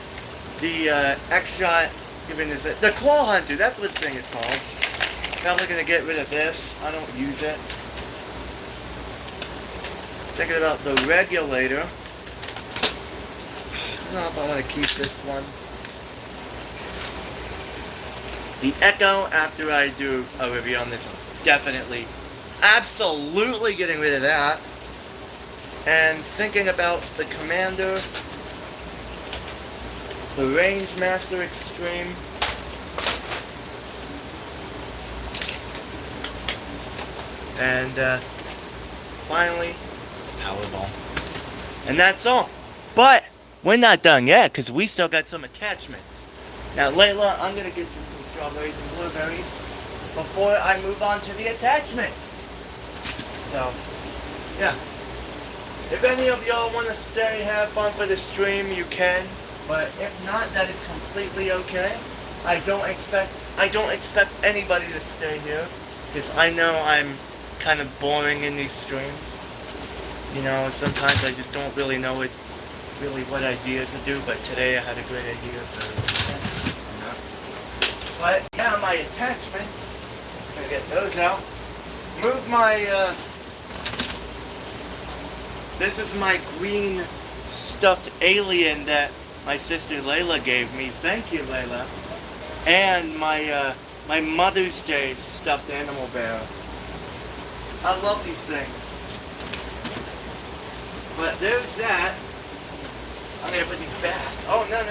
The X shot. Even is it the Claw Hunter? That's what the thing is called. Probably gonna get rid of this. I don't use it. Thinking about the regulator. I don't know if I want to keep this one. The Echo, after I do a review on this, definitely, absolutely getting rid of that. And thinking about the Commander, the Range Master Extreme. And finally, Powerball. And that's all. But we're not done yet, because we still got some attachments. Now, Layla, I'm going to get you some strawberries and blueberries before I move on to the attachments. So, yeah. If any of y'all want to stay, have fun for the stream, you can. But if not, that is completely okay. I don't expect anybody to stay here, because I know I'm kind of boring in these streams. You know, sometimes I just don't really know what ideas to do, but today I had a great idea, so but yeah, my attachments, I'm gonna get those out. Move my this is my green stuffed alien that my sister Layla gave me. Thank you, Layla. And my my Mother's Day stuffed animal bear. I love these things. But there's that. I'm gonna put these back. Oh no.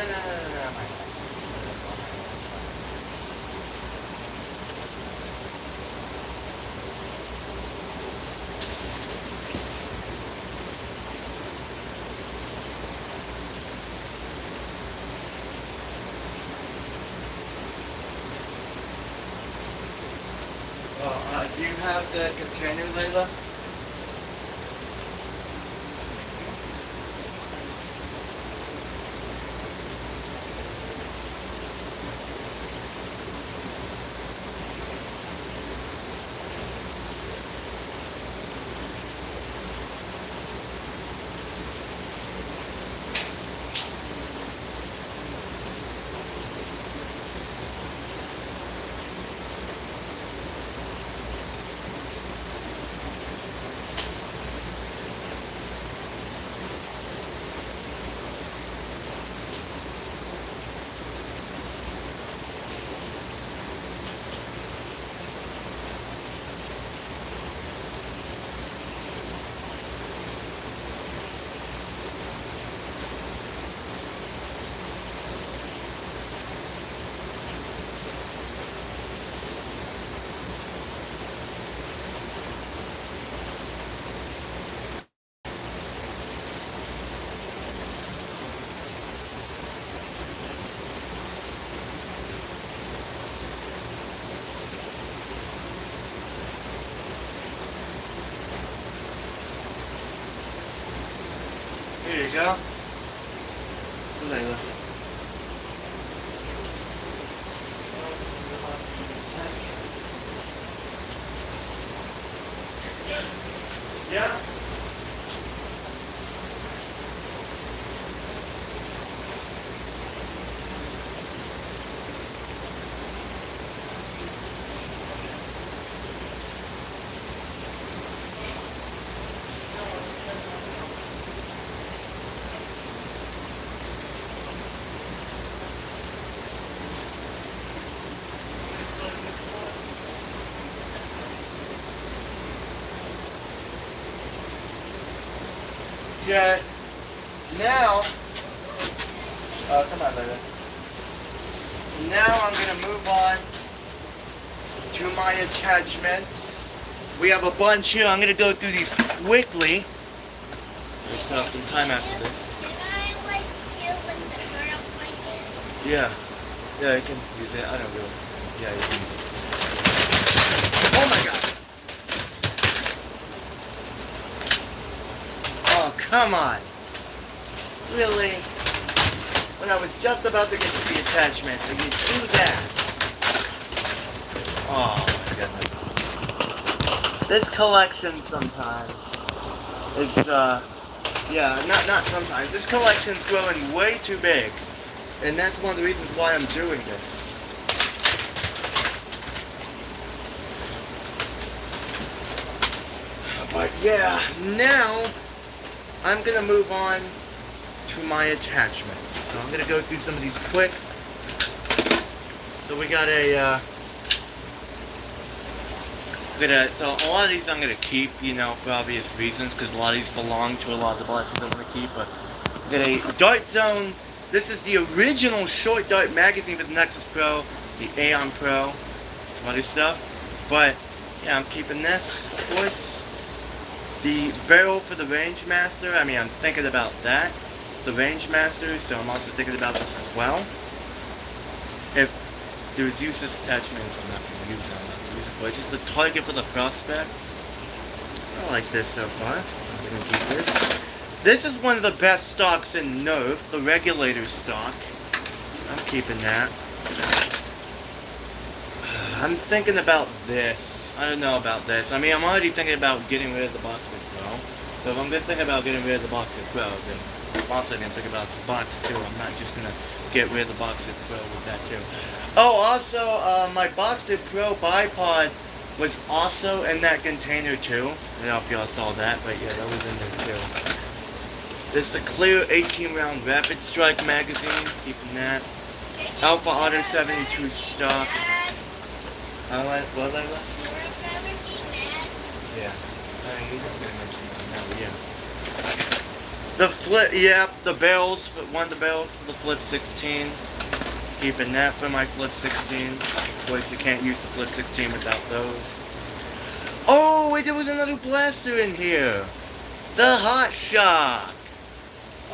Do you have the container, Layla? Here you go. Layla. Yeah. Yeah. Now, come on, baby. Now I'm gonna move on to my attachments, We have a bunch here. I'm gonna go through these quickly. We still have some time after this. Can I like chill with the girl like this? Yeah. Yeah, you can use it. I don't really. Yeah, you can use it. Oh my god! Oh, come on! Really? When I was just about to get to the attachments, and you do that. Oh my goodness. This collection sometimes is, yeah, not sometimes. This collection's growing way too big. And that's one of the reasons why I'm doing this. But yeah, now I'm gonna move on to my attachments. So I'm gonna go through some of these quick. So we got a, so a lot of these I'm gonna keep, you know, for obvious reasons, because a lot of these belong to a lot of the blessings I'm gonna keep. But we got a Dart Zone. This is the original short dart magazine for the Nexus Pro, the Aeon Pro, some other stuff. But yeah, I'm keeping this, of course. The barrel for the Range Master. I mean, I'm thinking about that, the Range Master. So I'm also thinking about this as well. If there's useless attachments, I'm not going to use them. I'm not going to use it. But it's just the target for the prospect. I like this so far. I'm going to keep this. This is one of the best stocks in Nerf, the Regulator stock. I'm keeping that. I'm thinking about this. I don't know about this. I mean, I'm already thinking about getting rid of the Boxer Pro. So if I'm going to think about getting rid of the Boxer Pro, then I'm also going to think about the box too. I'm not just going to get rid of the Boxer Pro with that too. Oh, also, my Boxer Pro bipod was also in that container too. I don't know if y'all saw that, but yeah, that was in there too. This is a clear 18-round Rapid Strike magazine, keeping that. Alpha Otter 72 stock. What? Yeah. You're not gonna mention that now, yeah. The flip, yeah, the barrels, one of the barrels for the Flip 16. Keeping that for my Flip 16. Of course, you can't use the Flip 16 without those. Oh, wait, there was another blaster in here. The Hot Shock.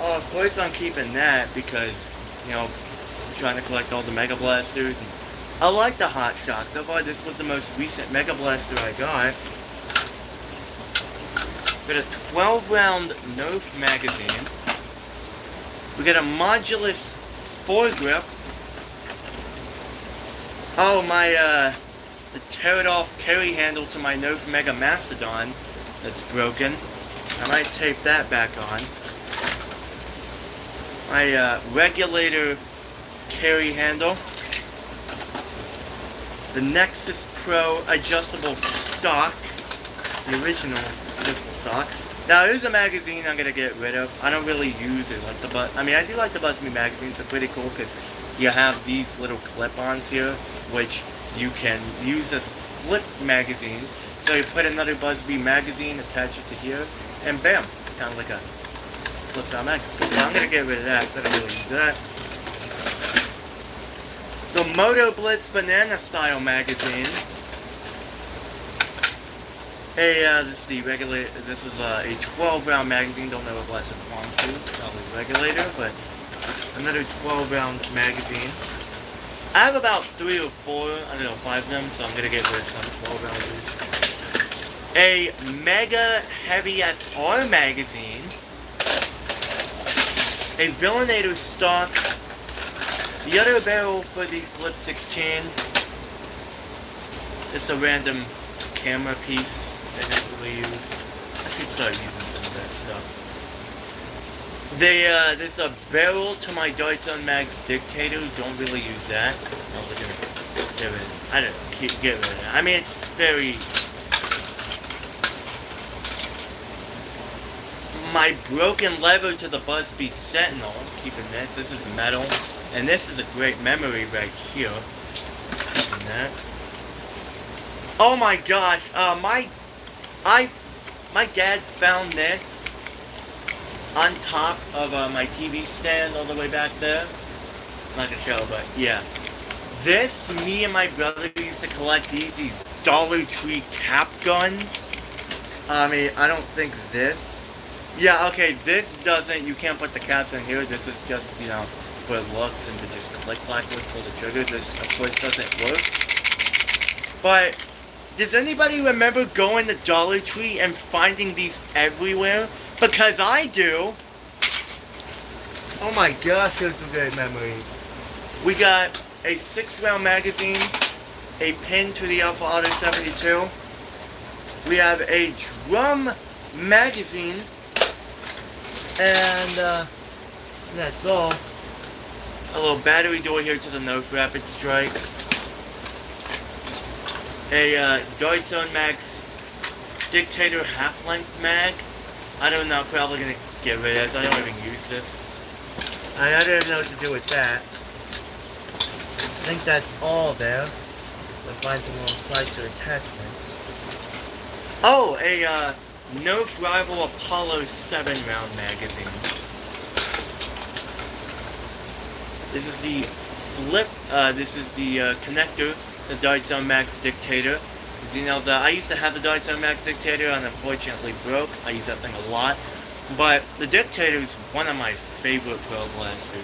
Oh, of course I'm keeping that because, you know, I'm trying to collect all the Mega Blasters. And I like the Hot Shock. So far, this was the most recent Mega Blaster I got. We got a 12-round Nerf magazine. We got a Modulus foregrip. Oh, the tear-it-off carry handle to my Nerf Mega Mastodon that's broken. I might tape that back on. My Regulator carry handle. The Nexus Pro adjustable stock. The original adjustable stock. Now, here's a magazine I'm going to get rid of. I don't really use it like the I mean, I do like the Buzzme magazines. They're pretty cool because you have these little clip-ons here, which you can use as flip magazines. So you put another Buzzme magazine, attach it to here, and bam, it's kind of like a flips out magazine. Well, I'm going to get rid of that. I don't really use that. The Moto Blitz Banana Style magazine. This is the Regulator. This is a 12-round magazine. Don't know what blast it belongs to. Probably Regulator, but another 12-round magazine. I have about 3 or 4, I don't know, 5 of them, so I'm going to get rid of some 12-rounders. A Mega Heavy SR magazine. A Villainator stock. The other barrel for the Flip 16. It's a random camera piece that I didn't really use. I should start using some of that stuff. There's a barrel to my Dart Zone Max Dictator. Don't really use that. I'm gonna get rid of it. I don't know. Get rid of it. I mean, it's very... My broken lever to the Buzzbe Sentinel. Keeping this. This is metal. And this is a great memory right here. Keeping that. Oh my gosh. My dad found this on top of my TV stand all the way back there. I'm not gonna show, but yeah. This, me and my brother used to collect these Dollar Tree cap guns. I mean, I don't think this. Yeah, okay, this doesn't, you can't put the caps in here. This is just, you know, for looks and to just click like with pull the trigger. This, of course, doesn't work. But does anybody remember going to Dollar Tree and finding these everywhere? Because I do. Oh my gosh, those are great memories. We got a 6-round magazine, a pin to the Alpha Auto 72. We have a drum magazine, and that's all. A little battery door here to the Nerf Rapid Strike. A Guard Zone Max Dictator half-length mag. I don't know, probably gonna get rid of this. I don't even use this. I don't even know what to do with that. I think that's all there. We'll find some little slicer attachments. Oh, a Nerf Rival Apollo 7-round magazine. This is the flip. This is the connector, the Guard Zone Max Dictator. You know, I used to have the Guard Zone Max Dictator, and unfortunately broke. I use that thing a lot. But the Dictator is one of my favorite Pro Blasters.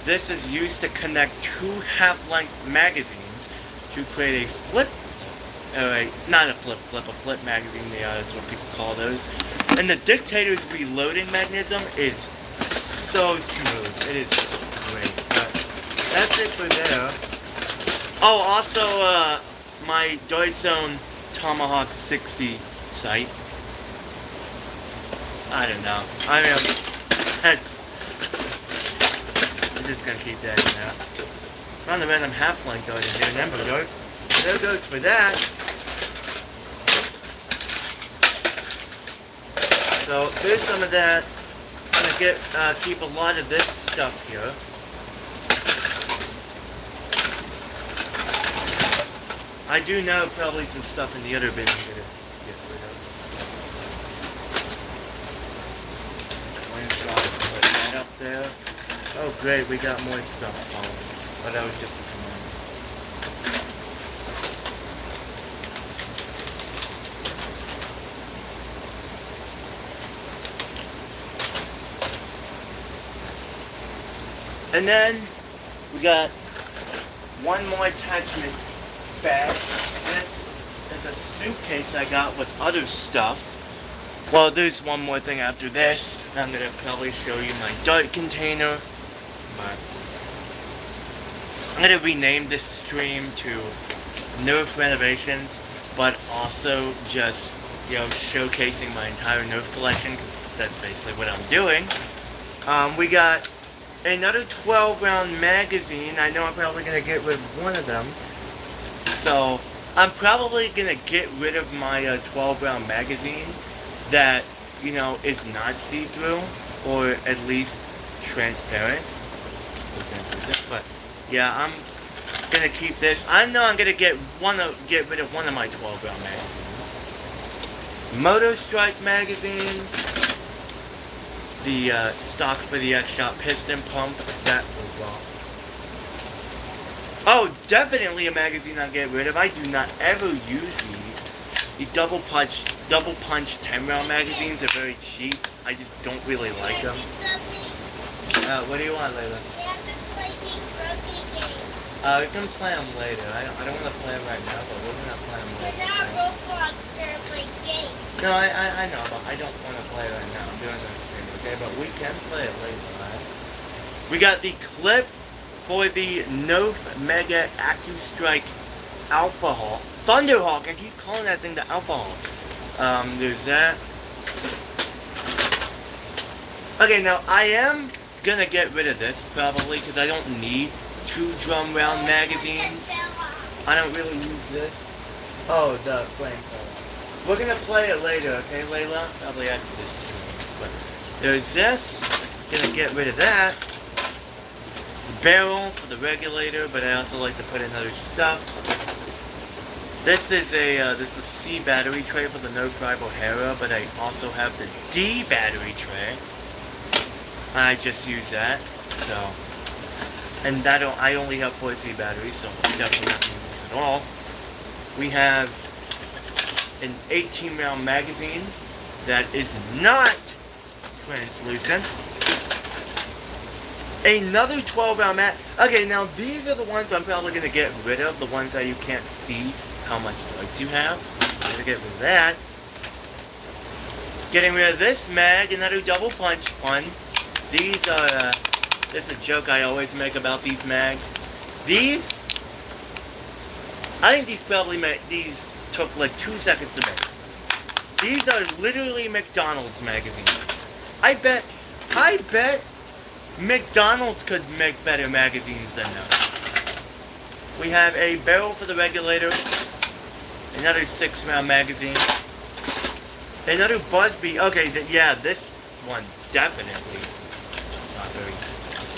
This is used to connect 2 half-length magazines to create a flip, not a flip clip, a flip magazine, that's what people call those. And the Dictator's reloading mechanism is so smooth. It is great. But that's it for there. Oh, also, my Guard Zone Tomahawk 60 sight. I don't know. I mean, I'm just gonna keep that in there. Found a random half-length dart in here. Number dart. There goes for that. So there's some of that. I'm gonna keep a lot of this stuff here. I do know probably some stuff in the other bin I'm gonna get rid of. One shot, put that up there. Oh great, we got more stuff following. But that was just a command. And then we got one more attachment bag. This is a suitcase I got with other stuff. Well, there's one more thing after this. I'm gonna probably show you my dart container. But I'm gonna rename this stream to Nerf Renovations, but also just, you know, showcasing my entire Nerf collection, because that's basically what I'm doing. We got another 12-round magazine. I know I'm probably gonna get rid of one of them. So I'm probably gonna get rid of my 12-round magazine that, you know, is not see-through, or at least transparent. But yeah, I'm gonna keep this. I know I'm gonna get rid of one of my 12-round magazines. Moto Strike magazine. The stock for the X-Shot piston pump. That was off. Oh, definitely a magazine I'll get rid of. I do not ever use these. The double punch 10-round magazines are very cheap. I just don't really like them. What do you want, Layla? We can play them later. I don't want to play them right now, but we're going to play them later. But not Roblox, they're play games. No, I know, but I don't want to play right now. I'm doing this stream, okay? But we can play it later, alright? We got the clip for the Nerf Mega AccuStrike Alpha Hawk. Thunderhawk! I keep calling that thing the Alpha Hawk. There's that. Okay, now I am gonna get rid of this, probably, because I don't need 2 drum round magazines. I don't really use this. Oh, the flamethrower. We're gonna play it later, okay, Layla? Probably after this stream. But there's this. Gonna get rid of that. The barrel for the regulator, but I also like to put in other stuff. This is a C battery tray for the Nerf Rival Hera, but I also have the D battery tray. I just use that, so. And I only have 4 C batteries, so I'm definitely not going to use this at We have an 18 round magazine that is not translucent. Another 12 round mag. Okay, now these are the ones I'm probably going to get rid of. The ones that you can't see how much darts you have. I'm going to get rid of that. Getting rid of this mag, another double punch one. These are, this is a joke I always make about these mags. These, I think these took like 2 seconds to make. These are literally McDonald's magazines. I bet McDonald's could make better magazines than those. We have a barrel for the regulator, another 6 round magazine, another Busby. Okay, yeah, this one definitely not very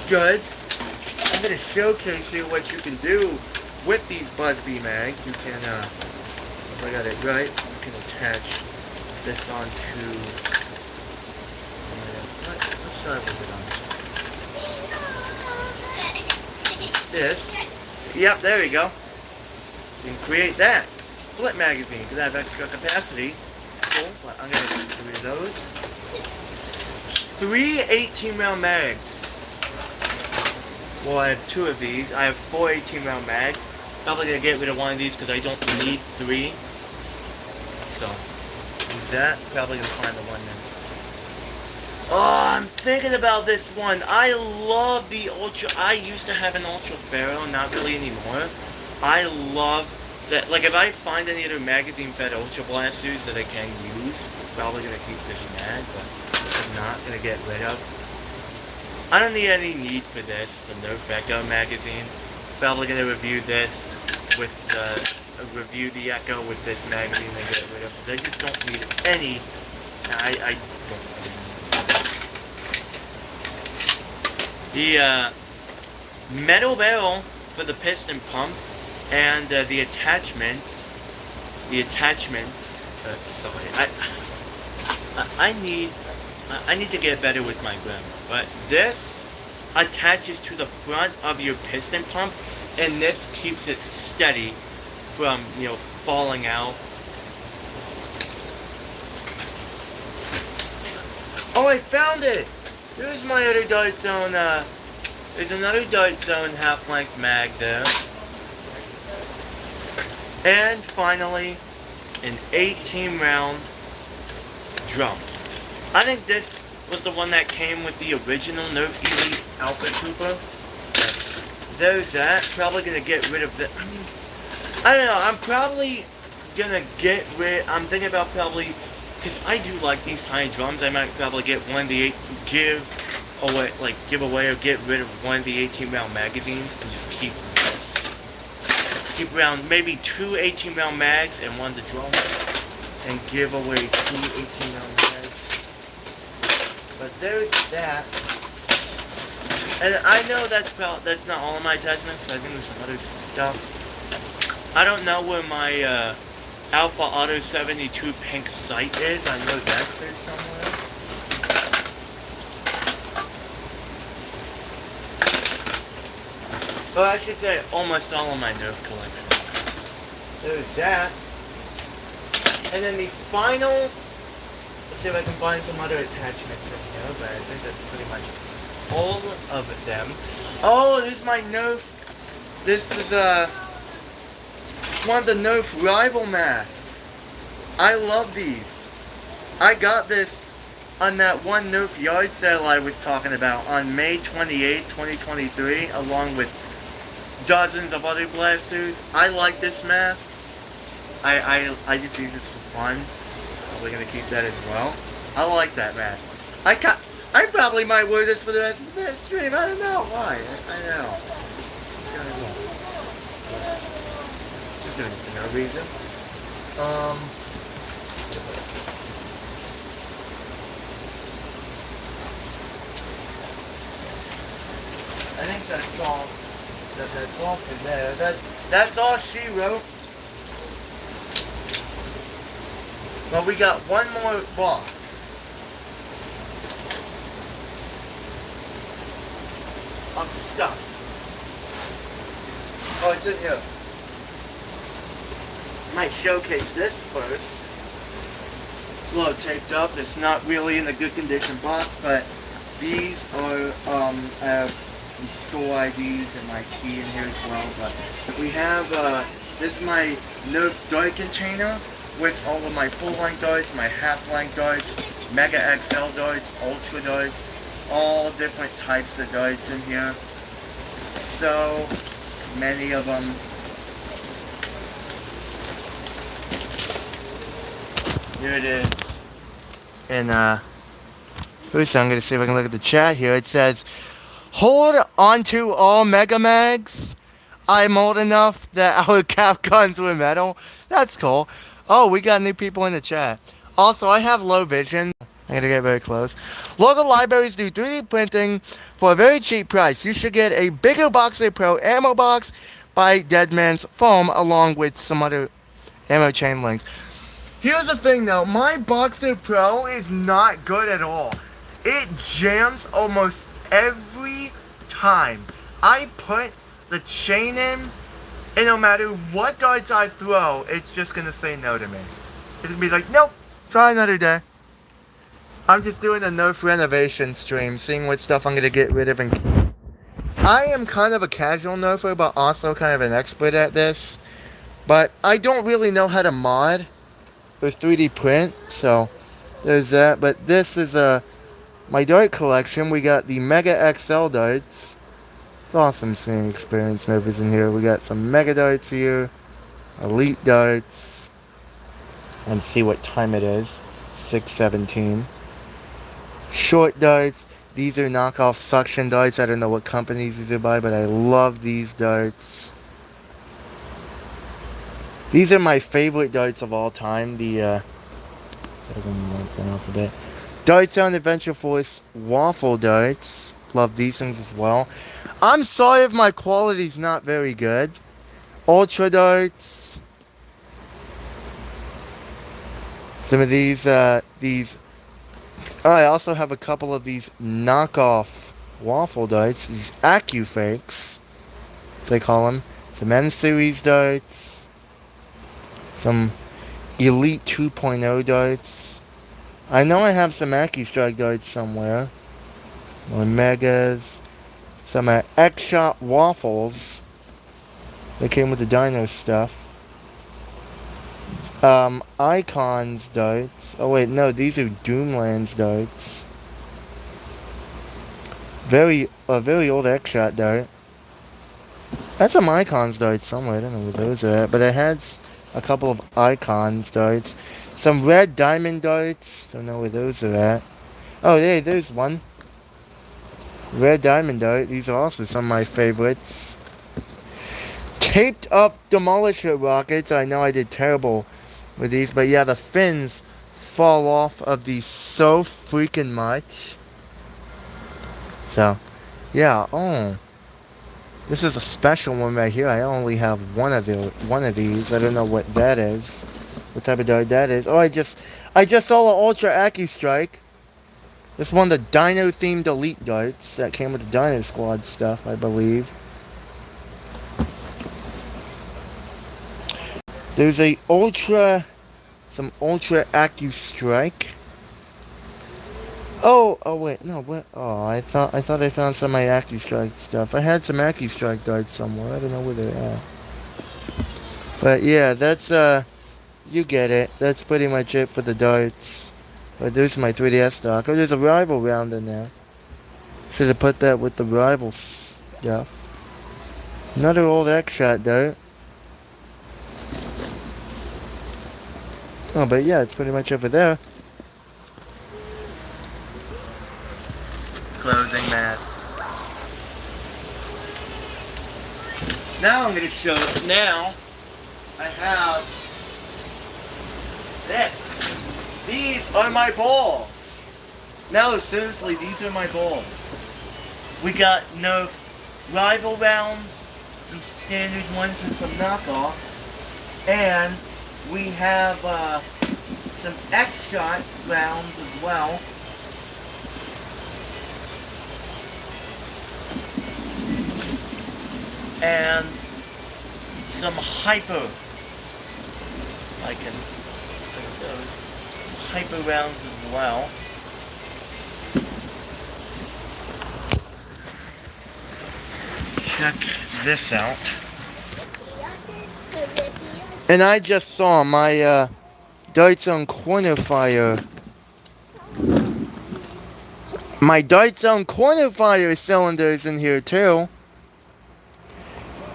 good. I'm gonna showcase you what you can do with these Busby mags. You can, if I got it right, you can attach this onto. What side was it on? This. Yep, there we go. You can create that. Flip magazine, because I have extra capacity. Cool, but I'm going to get rid of those. 3 18 round mags. Well, I have 2 of these. I have 4 18 round mags. Probably going to get rid of one of these because I don't need 3. So, use that. Probably going to find the one that's... Oh, I'm thinking about this one. I love the Ultra. I used to have an Ultra Pharaoh, not really anymore. I love that. Like, if I find any other magazine-fed Ultra Blasters that I can use, probably gonna keep this mag, but I'm not gonna get rid of. I don't need any need for this, the Nerf Echo magazine. Probably gonna review this with review the Echo with this magazine and get rid of it. I just don't need any. I don't really the metal barrel for the piston pump and the attachments. Sorry, I need to get better with my grammar. But this attaches to the front of your piston pump, and this keeps it steady from, you know, falling out. Oh, I found it! Here's my other Dart Zone, there's another Dart Zone half-length mag there. And finally, an 18 round drum. I think this was the one that came with the original Nerf Elite Alpha Trooper. There's that. Probably gonna get rid of the, I mean, I don't know, I'm probably gonna get rid, I'm thinking about probably, because I do like these tiny drums, I might probably get one of the give away or get rid of one of the 18 round magazines and just keep this. Keep around maybe 2 18 round mags and one of the drums, and give away 2 18 round mags. But there's that. And I know that's not all of my attachments, so I think there's some other stuff. I don't know where my Alpha Auto 72 pink sight is. I know that's there somewhere. Well, I should say almost all of my Nerf collection. There's that. And then the final, let's see if I can find some other attachments in here, but I think that's pretty much all of them. Oh, this is my Nerf. This is one of the Nerf rival masks. I love these. I got this on that one Nerf yard sale I was talking about on May 28, 2023, along with dozens of other blasters. I like this mask. I just use this for fun. Probably gonna keep that as well. I like that mask. I probably might wear this for the rest of the stream. I don't know why. I know. Just doing it for no reason. I think that's all. That's all for there. That's all she wrote. Well, we got one more box. Of stuff. Oh, it's in here. might showcase this first. It's a little taped up. It's not really in a good condition box, but these are I have some store IDs and my key in here as well. But we have this is my Nerf dart container with all of my full-length darts, my half-length darts, Mega XL darts, Ultra darts, all different types of darts in here. So many of them. Here it is. And first I'm gonna see if I can look at the chat here. It says, hold onto all Mega Mags. I'm old enough that our cap guns were metal. That's cool. Oh, we got new people in the chat. Also, I have low vision. I'm gonna get very close. Local libraries do 3D printing for a very cheap price. You should get a bigger Boxer Pro ammo box by Deadman's Foam along with some other ammo chain links. Here's the thing though, my Boxer Pro is not good at all. It jams almost every time. I put the chain in, and no matter what darts I throw, it's just gonna say no to me. It's gonna be like, nope, try another day. I'm just doing a Nerf renovation stream, seeing what stuff I'm gonna get rid of and keep. I am kind of a casual Nerfer, but also kind of an expert at this. But I don't really know how to mod or 3D print, so there's that. But this is my dart collection. We got the Mega XL darts. It's awesome seeing experienced Nerfers in here. We got some Mega darts here, Elite darts. Let's see what time it is. 6:17. Short darts. These are knockoff suction darts. I don't know what companies these are by, but I love these darts. These are my favorite darts of all time. The alphabet. Dart Sound Adventure Force waffle darts. Love these things as well. I'm sorry if my quality's not very good. Ultra darts. Some of these I also have a couple of these knockoff waffle darts. These AccuFakes, as they call them. Some N series darts. Some Elite 2.0 darts. I know I have some AccuStrike darts somewhere. More Megas. Some X-Shot waffles. They came with the dino stuff. Icons darts. Oh wait, no, these are Doomlands darts. A very old X-Shot dart. That's some Icons darts somewhere. I don't know where those are at, but I had a couple of Icons darts. Some red diamond darts. Don't know where those are at. Oh, yeah, there's one. Red diamond dart. These are also some of my favorites. Taped up Demolisher rockets. I know I did terrible with these, but yeah, the fins fall off of these so freaking much. So, yeah. Oh, this is a special one right here. I only have one of these. I don't know what that is. What type of dart that is? Oh, I just saw an Ultra AccuStrike. This one of the Dino themed Elite darts that came with the Dino Squad stuff, I believe. There's some Ultra AccuStrike. Oh wait, no, what? Oh, I thought I found some of my AccuStrike stuff. I had some AccuStrike darts somewhere. I don't know where they're at. But yeah, that's you get it. That's pretty much it for the darts. But there's my 3DS stock. Oh, there's a rival round in there. Should have put that with the rival stuff. Another old X-Shot dart. Oh, but yeah, it's pretty much over there. Closing mask. Now I'm going to show it. Now I have this. These are my balls. No, seriously, these are my balls. We got Nerf rival rounds, some standard ones and some knockoffs. And we have some X-Shot rounds as well. And some Hyper I can take those hyper rounds as well. Check this out. And I just saw my Dart Zone corner fire. My Dart Zone corner fire cylinders in here too.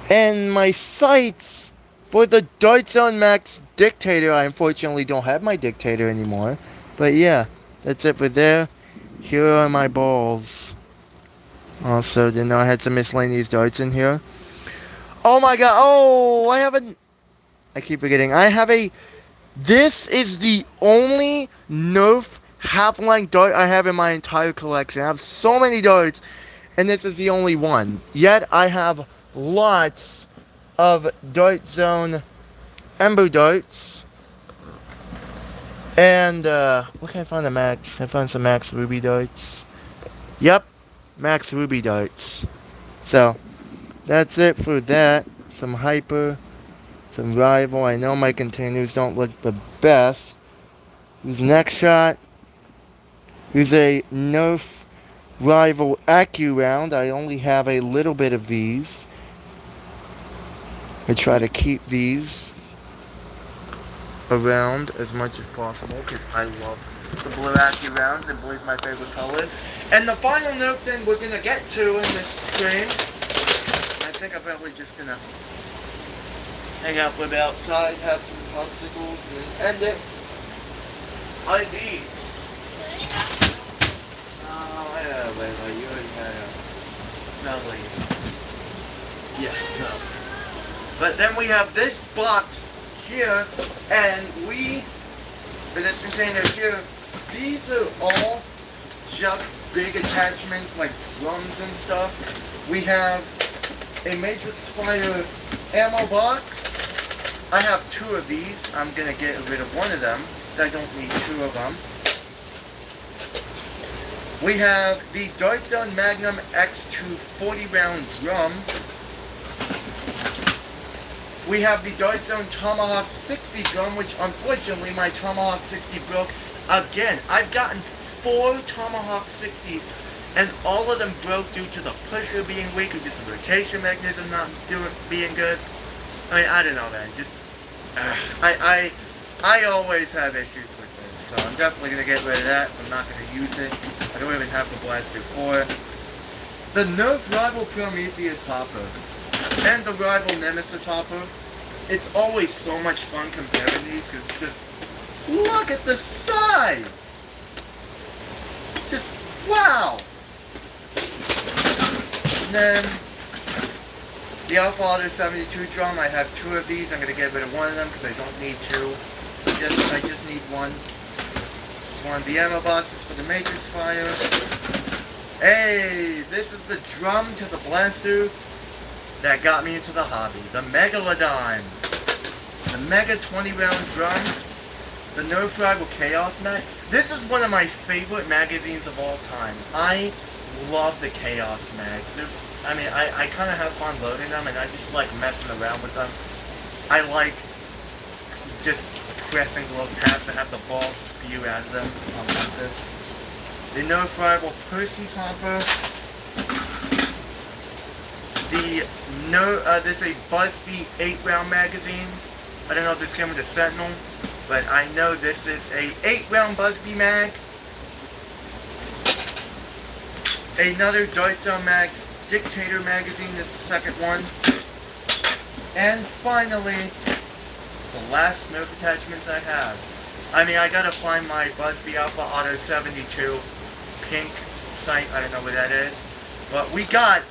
And my sights for the Dart Zone Max Dictator. I unfortunately don't have my Dictator anymore. But yeah, that's it for there. Here are my balls. Also, didn't know I had some miscellaneous darts in here. Oh my god. Oh, I keep forgetting. This is the only Nerf half-length dart I have in my entire collection. I have so many darts, and this is the only one. Yet, I have lots of Dart Zone Ember darts. And, what can I find the Max? I found some Max Ruby darts. Yep, Max Ruby darts. So, that's it for that. Some Hyper, some Rival. I know my containers don't look the best. Here's next shot. Here's a Nerf Rival Accu round. I only have a little bit of these. I try to keep these around as much as possible because I love the blue Accu rounds, and blue is my favorite color. And the final Nerf thing we're gonna get to in this stream, I think I'm probably just gonna hang out with outside, have some popsicles, and end it. Are these? Oh, yeah, wait, you already had a... No, wait. Yeah, no. But then we have this box here, and for this container here, these are all just big attachments like drums and stuff. We have a Matrix Fire ammo box. I have 2 of these. I'm gonna get rid of one of them. I don't need 2 of them. We have the Dart Zone Magnum X2 40 round drum. We have the Dart Zone Tomahawk 60 drum, which unfortunately my Tomahawk 60 broke again. I've gotten 4 Tomahawk 60s, and all of them broke due to the pusher being weak or just the rotation mechanism not being good. I mean, I don't know, man. Just I always have issues with this, so I'm definitely gonna get rid of that. I'm not gonna use it. I don't even have the Blaster 4. The Nerf Rival Prometheus hopper and the Rival Nemesis hopper. It's always so much fun comparing these because just look at the size. Just wow. And then the Alpha Auto 72 drum. I have 2 of these. I'm gonna get rid of one of them because I don't need 2. I just need 1. This one. The ammo boxes for the Matrix Fire. Hey, this is the drum to the Blaster that got me into the hobby. The Megalodon. The Mega 20 round drum. The Nerf Rival Chaos Mag. This is one of my favorite magazines of all time. I love the Chaos Mags. I kind of have fun loading them, and I just like messing around with them. I like just pressing little tabs and have the ball spew out of them. I love this. The Nerf Rival Percy's hopper. This is a Buzzbee 8 round magazine. I don't know if this came with a Sentinel, but I know this is a 8 round Buzzbee mag. Another Dart Zone Max Dictator magazine. This is the second one. And finally, the last Nerf attachments I have. I mean, I gotta find my Buzzbee Alpha Auto 72 pink sight. I don't know what that is. But we got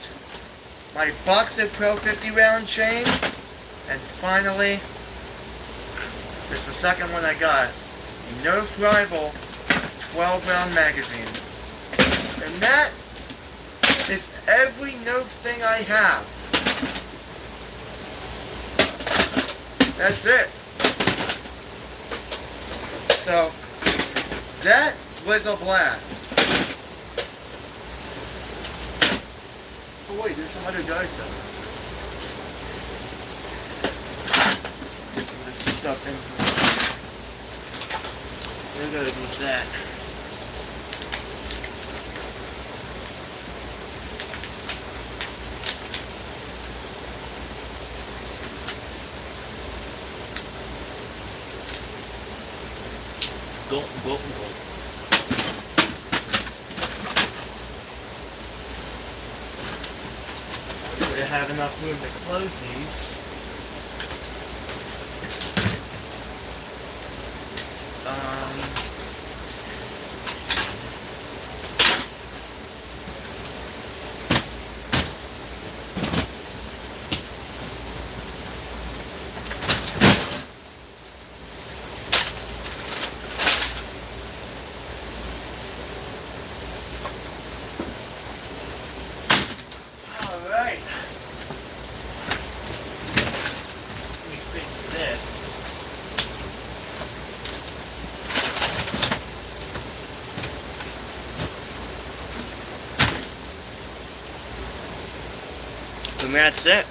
my Boxer Pro 50 round chain. And finally, this is the second one I got. The Nerf Rival 12 round magazine. And that is every Nerf thing I have. That's it. So, that was a blast. Oh wait, there's some other darts out there. Let's get some of this stuff in here. There goes with that. Go, go, go. We have enough room to close these. Alright. Let me fix this. And that's it.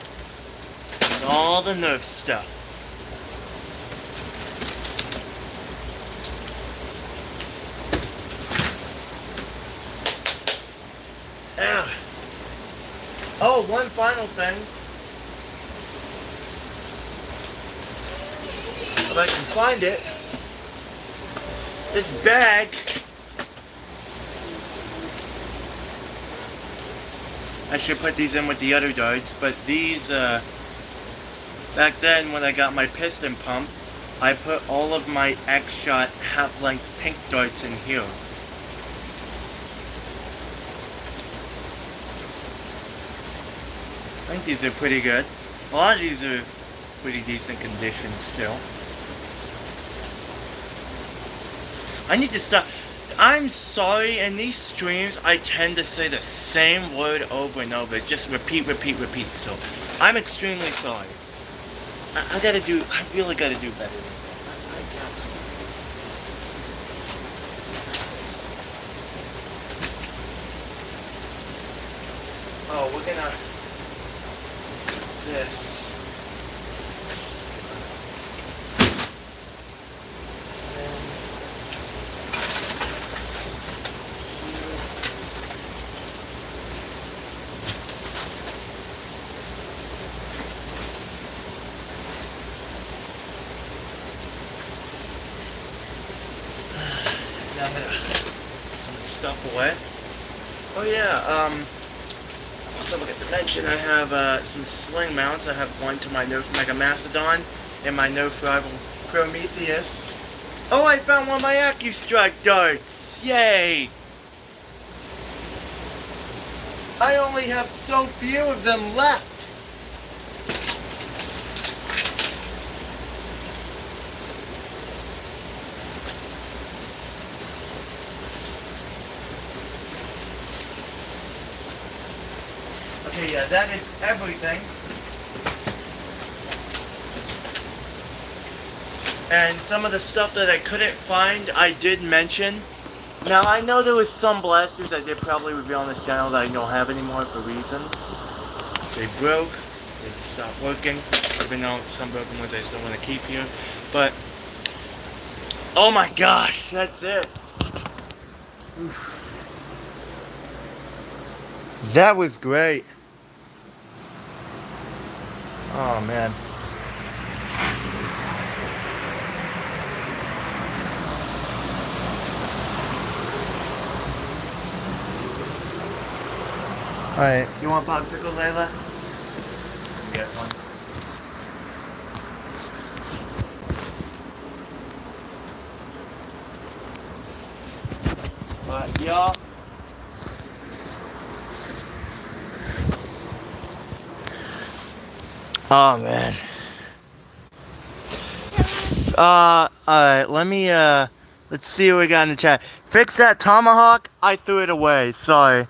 That's all the Nerf stuff. Yeah. Oh, one final thing. If I can find it. This bag. I should put these in with the other darts, but these, back then when I got my piston pump, I put all of my X-Shot half-length pink darts in here. I think these are pretty good. A lot of these are pretty decent condition still. I need to stop. I'm sorry, in these streams I tend to say the same word over and over. Just repeat, repeat, repeat. So I'm extremely sorry. I really gotta do better than that. I got to. Oh, we're gonna this. Now I'm gonna put some stuff away. Oh yeah, also forgot to mention I have some sling mounts. I have one to my Nerf Mega Mastodon and my Nerf Rival Prometheus. Oh, I found one of my AccuStrike darts! Yay! I only have so few of them left. Okay, yeah, that is everything. And some of the stuff that I couldn't find, I did mention. Now, I know there was some blasters that did probably reveal on this channel that I don't have anymore for reasons. They broke, they stopped working, even though some broken ones I still want to keep here. But, oh my gosh, that's it. Oof. That was great. Oh man. Alright, you want popsicle, Layla? Get one. But y'all, oh man. Alright, let me, let's see what we got in the chat. Fix that tomahawk. I threw it away, sorry.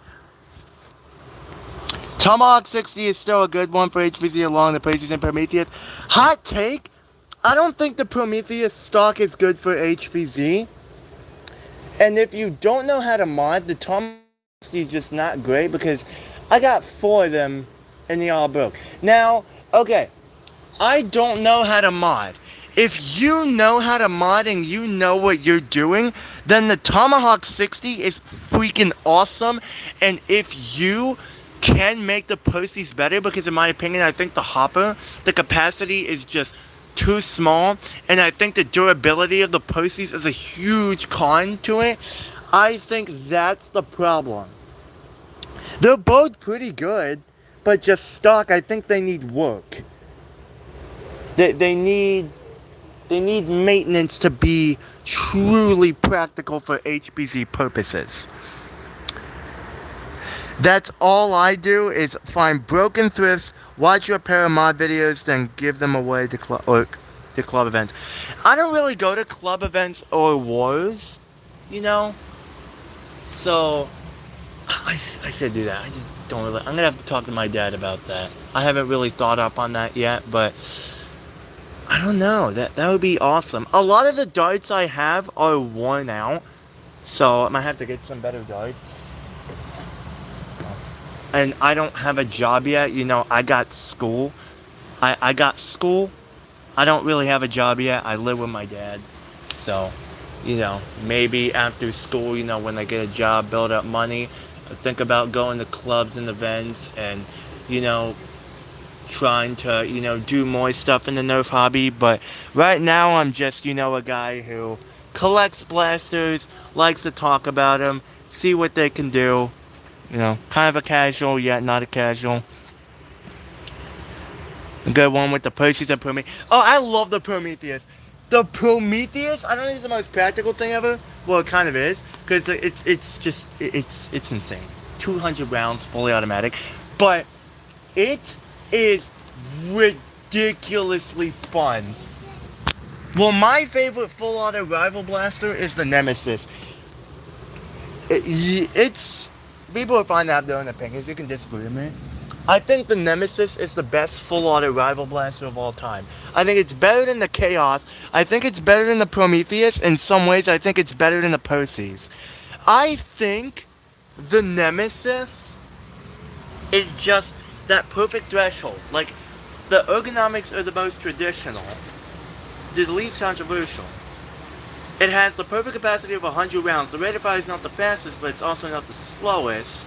Tomahawk 60 is still a good one for HVZ along the Prometheus and Prometheus. Hot take, I don't think the Prometheus stock is good for HVZ. And if you don't know how to mod, the Tomahawk 60 is just not great because I got 4 of them and they all broke. Now, okay, I don't know how to mod. If you know how to mod and you know what you're doing, then the Tomahawk 60 is freaking awesome. And if you can make the posties better, because in my opinion, I think the hopper, the capacity is just too small, and I think the durability of the posties is a huge con to it. I think that's the problem. They're both pretty good, but just stock, I think they need work. They need maintenance to be truly practical for HBZ purposes. That's all I do is find broken thrifts, watch your pair of mod videos, then give them away to club events. I don't really go to club events or wars, you know. So I should do that. I just don't really. I'm gonna have to talk to my dad about that. I haven't really thought up on that yet, but I don't know. That would be awesome. A lot of the darts I have are worn out, so I might have to get some better darts. And I don't have a job yet. You know, I got school. I got school. I don't really have a job yet. I live with my dad. So, you know, maybe after school, you know, when I get a job, build up money, I think about going to clubs and events and, you know, trying to, you know, do more stuff in the Nerf hobby. But right now I'm just, you know, a guy who collects blasters, likes to talk about them, see what they can do. You know, kind of a casual, yet not a casual. A good one with the Perseus and Prometheus. Oh, I love the Prometheus. The Prometheus, I don't think it's the most practical thing ever. Well, it kind of is, because it's insane. 200 rounds, fully automatic. But it is ridiculously fun. Well, my favorite full auto rival blaster is the Nemesis. It's people will find out their own opinions. You can disagree with me. I think the Nemesis is the best full auto rival blaster of all time. I think it's better than the Chaos. I think it's better than the Prometheus. In some ways, I think it's better than the Perseus. I think the Nemesis is just that perfect threshold. Like, the ergonomics are the most traditional, the least controversial. It has the perfect capacity of 100 rounds. The rate of fire is not the fastest, but it's also not the slowest.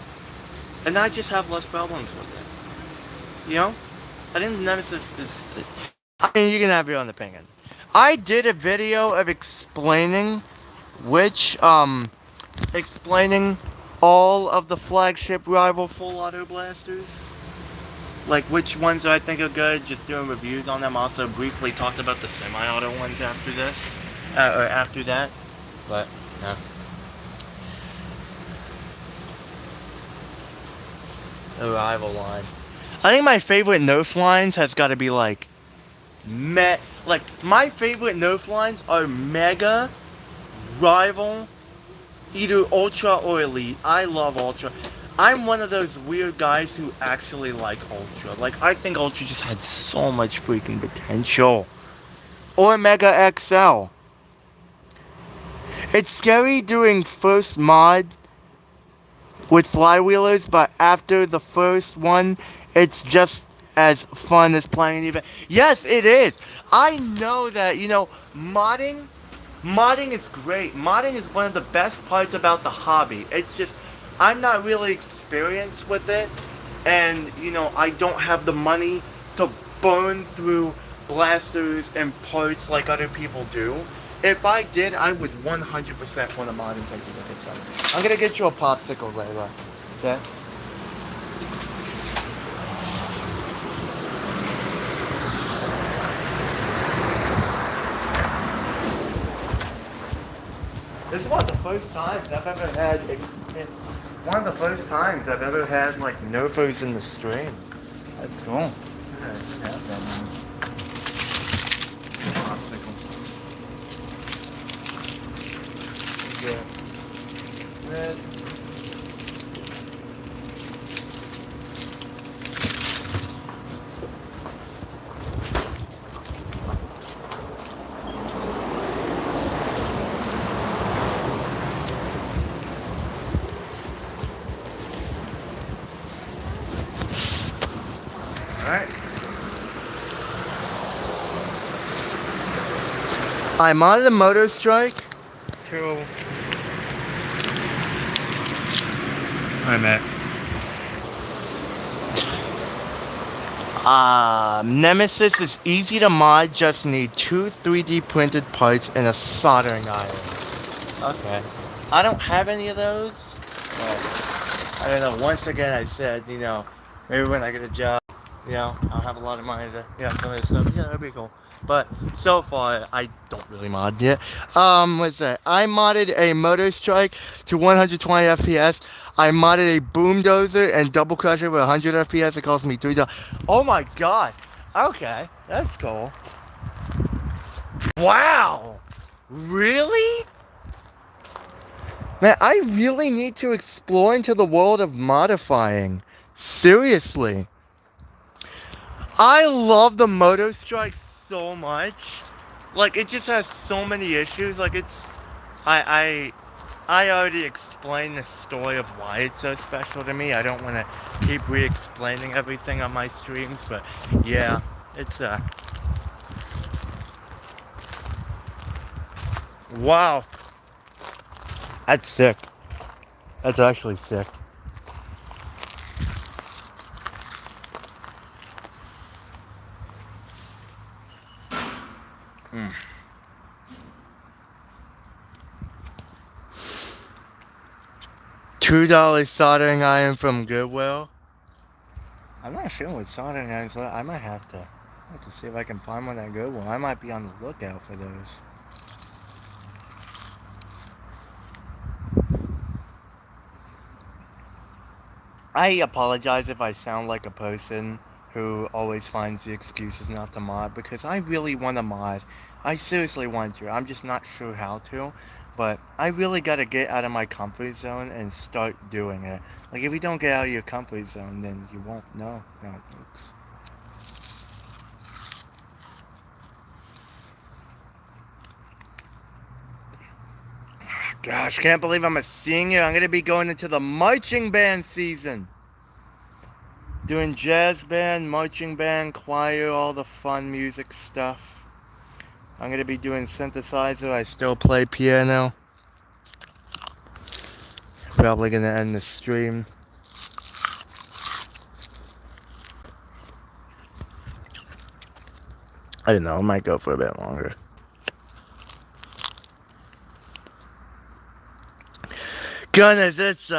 And I just have less problems with it. You know? I think the Nemesis is... I mean, you can have your own opinion. I did a video of explaining explaining all of the flagship rival full auto blasters. Like, which ones I think are good, just doing reviews on them. Also briefly talked about the semi-auto ones after this. Or after that, but no. The rival line. I think my favorite Nerf lines has got to be like, my favorite Nerf lines are Mega, Rival, either Ultra or Elite. I love Ultra. I'm one of those weird guys who actually like Ultra. Like, I think Ultra just had so much freaking potential. Or Mega XL. It's scary doing first mod with flywheelers, but after the first one, it's just as fun as playing an event. Yes, it is. I know that, you know, modding is great. Modding is one of the best parts about the hobby. It's just, I'm not really experienced with it, and, you know, I don't have the money to burn through blasters and parts like other people do. If I did, I would 100% want to mod and take a look at something. I'm gonna get you a popsicle, Layla. Okay? This is one of the first times I've ever had. One of the first times I've ever had like Nerfers in the stream. That's cool. Should have that one. Popsicle. Red. Alright. I modded a motor strike to... Wait a minute. Nemesis is easy to mod, just need 2 3D printed parts and a soldering iron. Okay. I don't have any of those, but I don't know, once again I said, you know, maybe when I get a job, you know, I'll have a lot of money to, you know, some of this stuff, yeah, that'd be cool. But so far, I don't really mod yet. What's that? I modded a motor strike to 120 FPS. I modded a boom dozer and double crusher with 100 FPS. It cost me $3. Oh my god. Okay, that's cool. Wow. Really? Man, I really need to explore into the world of modifying. Seriously. I love the motor strike so much. Like, it just has so many issues. Like, it's... I already explained the story of why it's so special to me. I don't want to keep re-explaining everything on my streams, but yeah, it's wow. That's sick. That's actually sick. $2 soldering iron from Goodwill. I'm not sure what soldering irons are. I might have to see if I can find one at Goodwill. I might be on the lookout for those. I apologize if I sound like a person who always finds the excuses not to mod, because I really want to mod. I seriously want to. I'm just not sure how to. But I really got to get out of my comfort zone and start doing it. Like, if you don't get out of your comfort zone, then you won't know how it works. Gosh, can't believe I'm a senior. I'm going to be going into the marching band season. Doing jazz band, marching band, choir, all the fun music stuff. I'm going to be doing synthesizer. I still play piano. Probably going to end the stream. I don't know. I might go for a bit longer. Goodness, it's,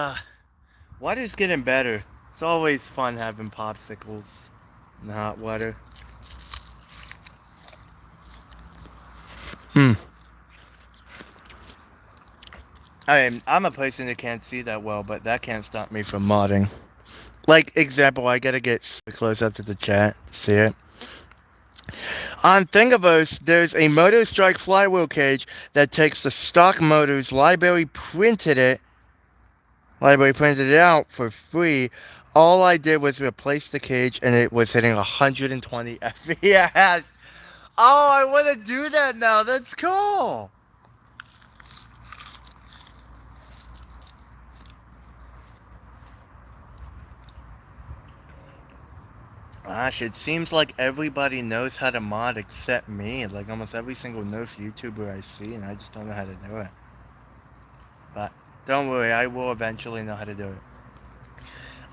water's getting better. It's always fun having popsicles in hot water. I'm a person who can't see that well, but that can't stop me from modding. Like, example, I gotta get close up to the chat to see it. On Thingiverse, there's a Motor Strike flywheel cage that takes the stock motors, library printed it out for free. All I did was replace the cage and it was hitting 120 FPS. Oh, I want to do that now. That's cool. Gosh, it seems like everybody knows how to mod except me. Like almost every single Nerf YouTuber I see, and I just don't know how to do it. But don't worry, I will eventually know how to do it.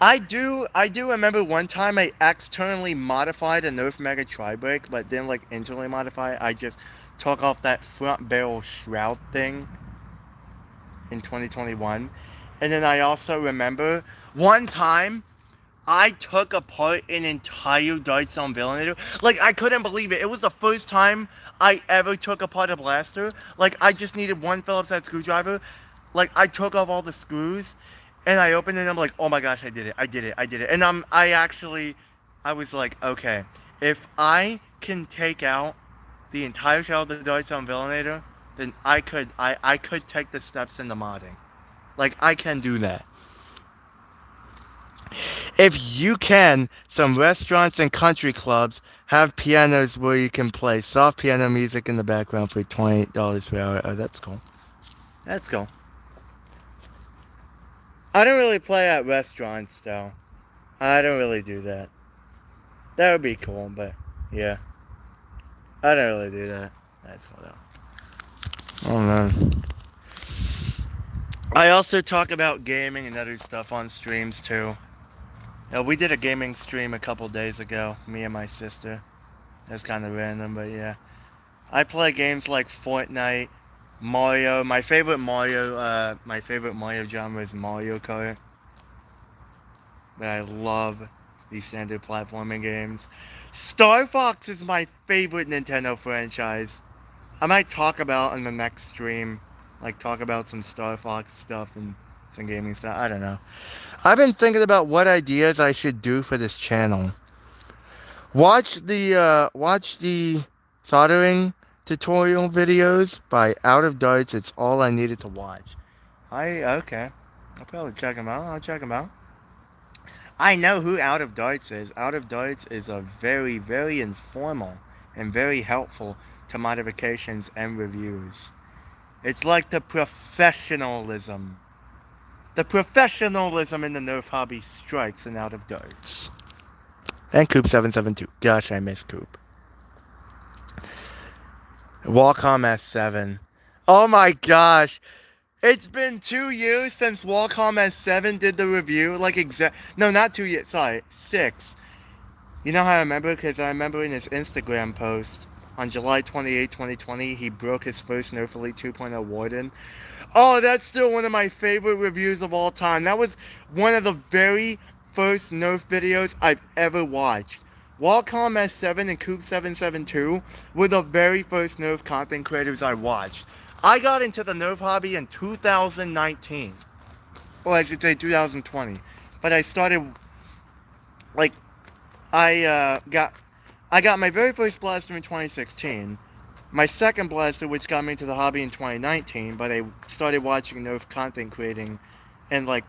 I do remember one time I externally modified a Nerf Mega Tri-Brake, but didn't like internally modify it. I just took off that front barrel shroud thing in 2021. And then I also remember one time I took apart an entire Dark Zone Villainator. Like, I couldn't believe it. It was the first time I ever took apart a blaster. Like, I just needed one Phillips head screwdriver. Like, I took off all the screws, and I opened it, and I'm like, oh my gosh, I did it. And I was like, okay, if I can take out the entire shell of the Dark Zone Villainator, then I could take the steps into modding. Like, I can do that. If you can, some restaurants and country clubs have pianos where you can play soft piano music in the background for $28 per hour. Oh, that's cool. That's cool. I don't really play at restaurants, though. I don't really do that. That would be cool, but yeah. I don't really do that. That's cool, though. Oh man. I also talk about gaming and other stuff on streams too. We did a gaming stream a couple days ago, me and my sister. That's kind of random, but yeah. I play games like Fortnite, Mario. My favorite Mario genre is Mario Kart. But I love these standard platforming games. Star Fox is my favorite Nintendo franchise. I might talk about in the next stream, like talk about some Star Fox stuff and some gaming stuff. I don't know. I've been thinking about what ideas I should do for this channel. Watch the soldering tutorial videos by Out of Darts. It's all I needed to watch. Okay. I'll probably check them out. I'll check them out. I know who Out of Darts is. Out of Darts is a very, very informal and very helpful to modifications and reviews. It's like the professionalism. The professionalism in the Nerf hobby strikes in Out of Darts. And Coop772. Gosh, I miss Coop. Wacom S7. Oh my gosh. It's been 2 years since Wacom S7 did the review. No, not 2 years. Sorry, 6. You know how I remember? Because I remember in his Instagram post on July 28, 2020, he broke his first Nerf Elite 2.0 Warden. Oh, that's still one of my favorite reviews of all time. That was one of the very first Nerf videos I've ever watched. Wacom S7 and Coop772 were the very first Nerf content creators I watched. I got into the Nerf hobby in 2019. Or I should say 2020. But I started, I got my very first blaster in 2016. My second blaster, which got me into the hobby in 2019, but I started watching Nerf content creating in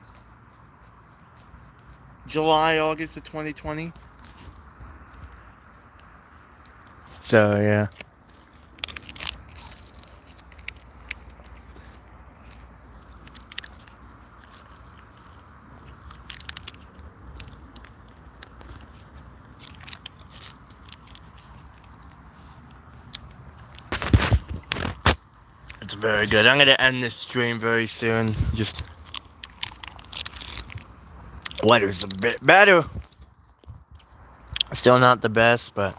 July, August of 2020. So, yeah. It's very good. I'm gonna end this stream very soon. Just weather's a bit better. Still not the best, but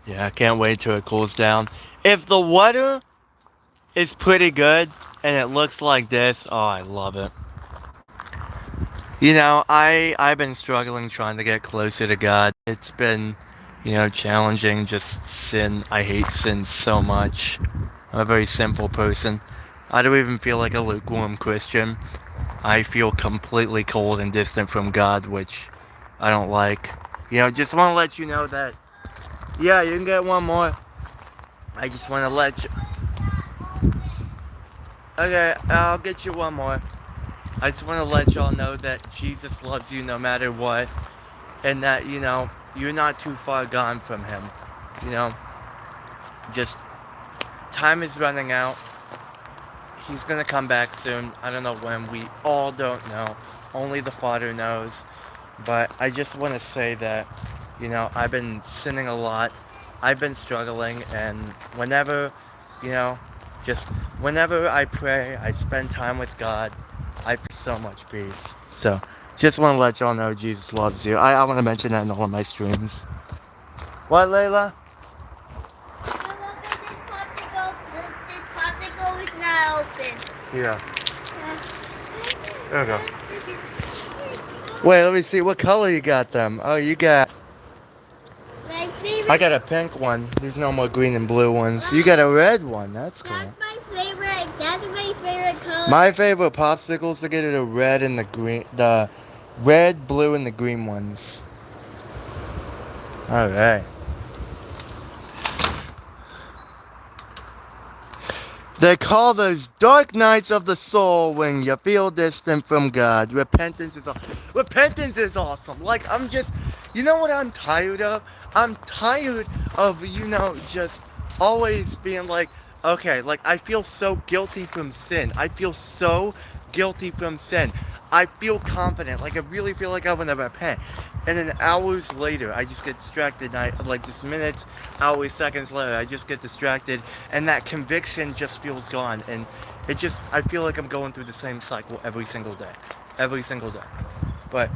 yeah, I can't wait till it cools down. If the weather is pretty good and it looks like this, oh, I love it. You know, I've been struggling trying to get closer to God. It's been, challenging. Just sin. I hate sin so much. I'm a very simple person. I don't even feel like a lukewarm Christian. I feel completely cold and distant from God, which I don't like. Just want to let you know that, yeah, you can get one more. I just want to let you... Okay, I'll get you one more. I just want to let y'all know that Jesus loves you no matter what. And that, you're not too far gone from him. Just... time is running out. He's gonna come back soon. I don't know when. We all don't know. Only the Father knows. But I just want to say that, I've been sinning a lot. I've been struggling, and whenever, whenever I pray, I spend time with God, I feel so much peace. So, just want to let y'all know Jesus loves you. I want to mention that in all of my streams. What, Layla? Yeah. There we go. Wait, let me see. What color you got them? Oh, you got... My favorite... I got a pink one. There's no more green and blue ones. You got a red one. That's cool. That's my favorite. That's my favorite color. My favorite popsicles to get are the red and the green. The red, blue, and the green ones. Alright. They call those dark nights of the soul when you feel distant from God. Repentance is awesome. You know what I'm tired of? I'm tired of, just always being like, Okay, like I feel so guilty from sin. I feel so guilty from sin. I feel confident, like I really feel like I want to repent. And then hours later, I just get distracted. And like just minutes, hours, seconds later, I just get distracted, and that conviction just feels gone. And it just, I feel like I'm going through the same cycle every single day. But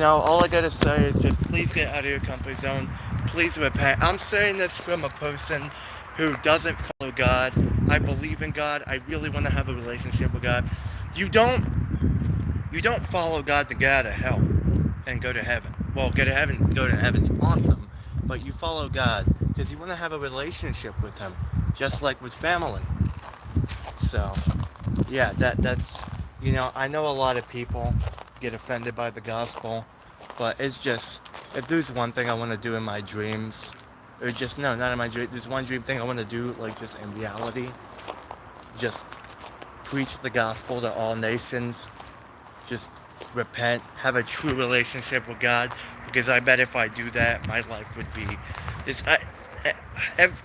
all I gotta say is just please get out of your comfort zone. Please repent. I'm saying this from a person who doesn't follow God. I believe in God. I really want to have a relationship with God. You don't you don't follow God to get out of hell and go to heaven. Well, go to heaven's awesome, but you follow God because you want to have a relationship with Him, just like with family. So, yeah, that's I know a lot of people get offended by the gospel, but it's just if there's one thing I want to do in my dreams, or just no, not in my dream. There's one dream thing I want to do, like just in reality, just preach the gospel to all nations. Just repent, have a true relationship with God, because I bet if I do that, my life would be. It's,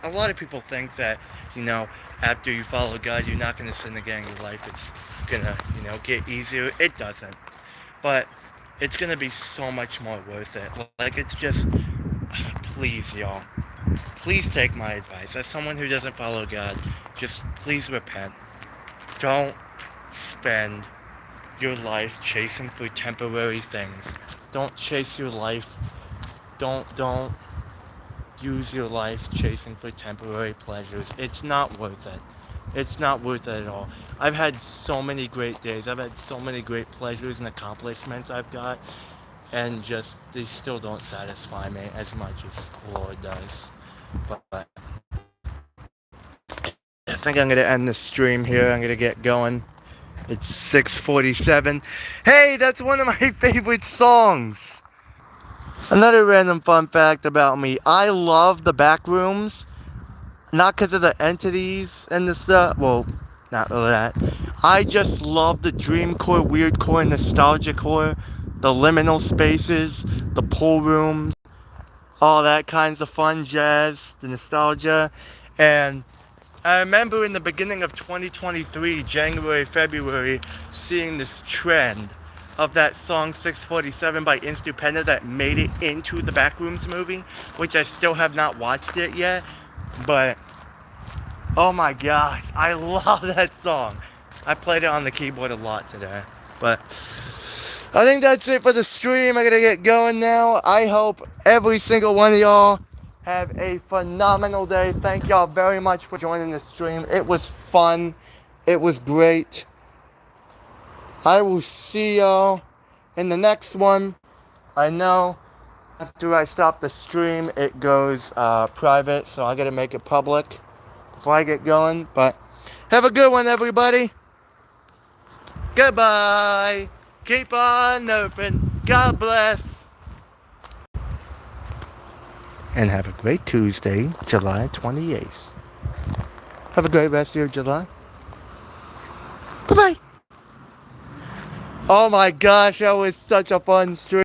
a lot of people think that after you follow God, you're not gonna sin again. Your life is gonna get easier. It doesn't, but it's gonna be so much more worth it. Like it's just, please, y'all, please take my advice. As someone who doesn't follow God, just please repent. Don't spend your life chasing for temporary things. Don't chase your life. Don't use your life chasing for temporary pleasures. It's not worth it. It's not worth it at all. I've had so many great days. I've had so many great pleasures and accomplishments I've got, and just they still don't satisfy me as much as the Lord does. But I think I'm gonna end the stream here. I'm gonna get going. It's 6:47. Hey, that's one of my favorite songs. Another random fun fact about me. I love the back rooms. Not because of the entities and the stuff. Well, not really that. I just love the dreamcore, weirdcore, nostalgia core. The liminal spaces. The pool rooms. All that kinds of fun jazz. The nostalgia. And I remember in the beginning of 2023, January, February, seeing this trend of that song 647 by Instupenda that made it into the Backrooms movie, which I still have not watched it yet, but oh my gosh, I love that song. I played it on the keyboard a lot today, but I think that's it for the stream. I gotta get going now. I hope every single one of y'all have a phenomenal day. Thank y'all very much for joining the stream. It was fun. It was great. I will see y'all in the next one. I know after I stop the stream, it goes private, so I gotta make it public before I get going. But have a good one, everybody. Goodbye. Keep on nerfing. God bless. And have a great Tuesday, July 28th. Have a great rest of your July. Bye-bye. Oh my gosh, that was such a fun stream.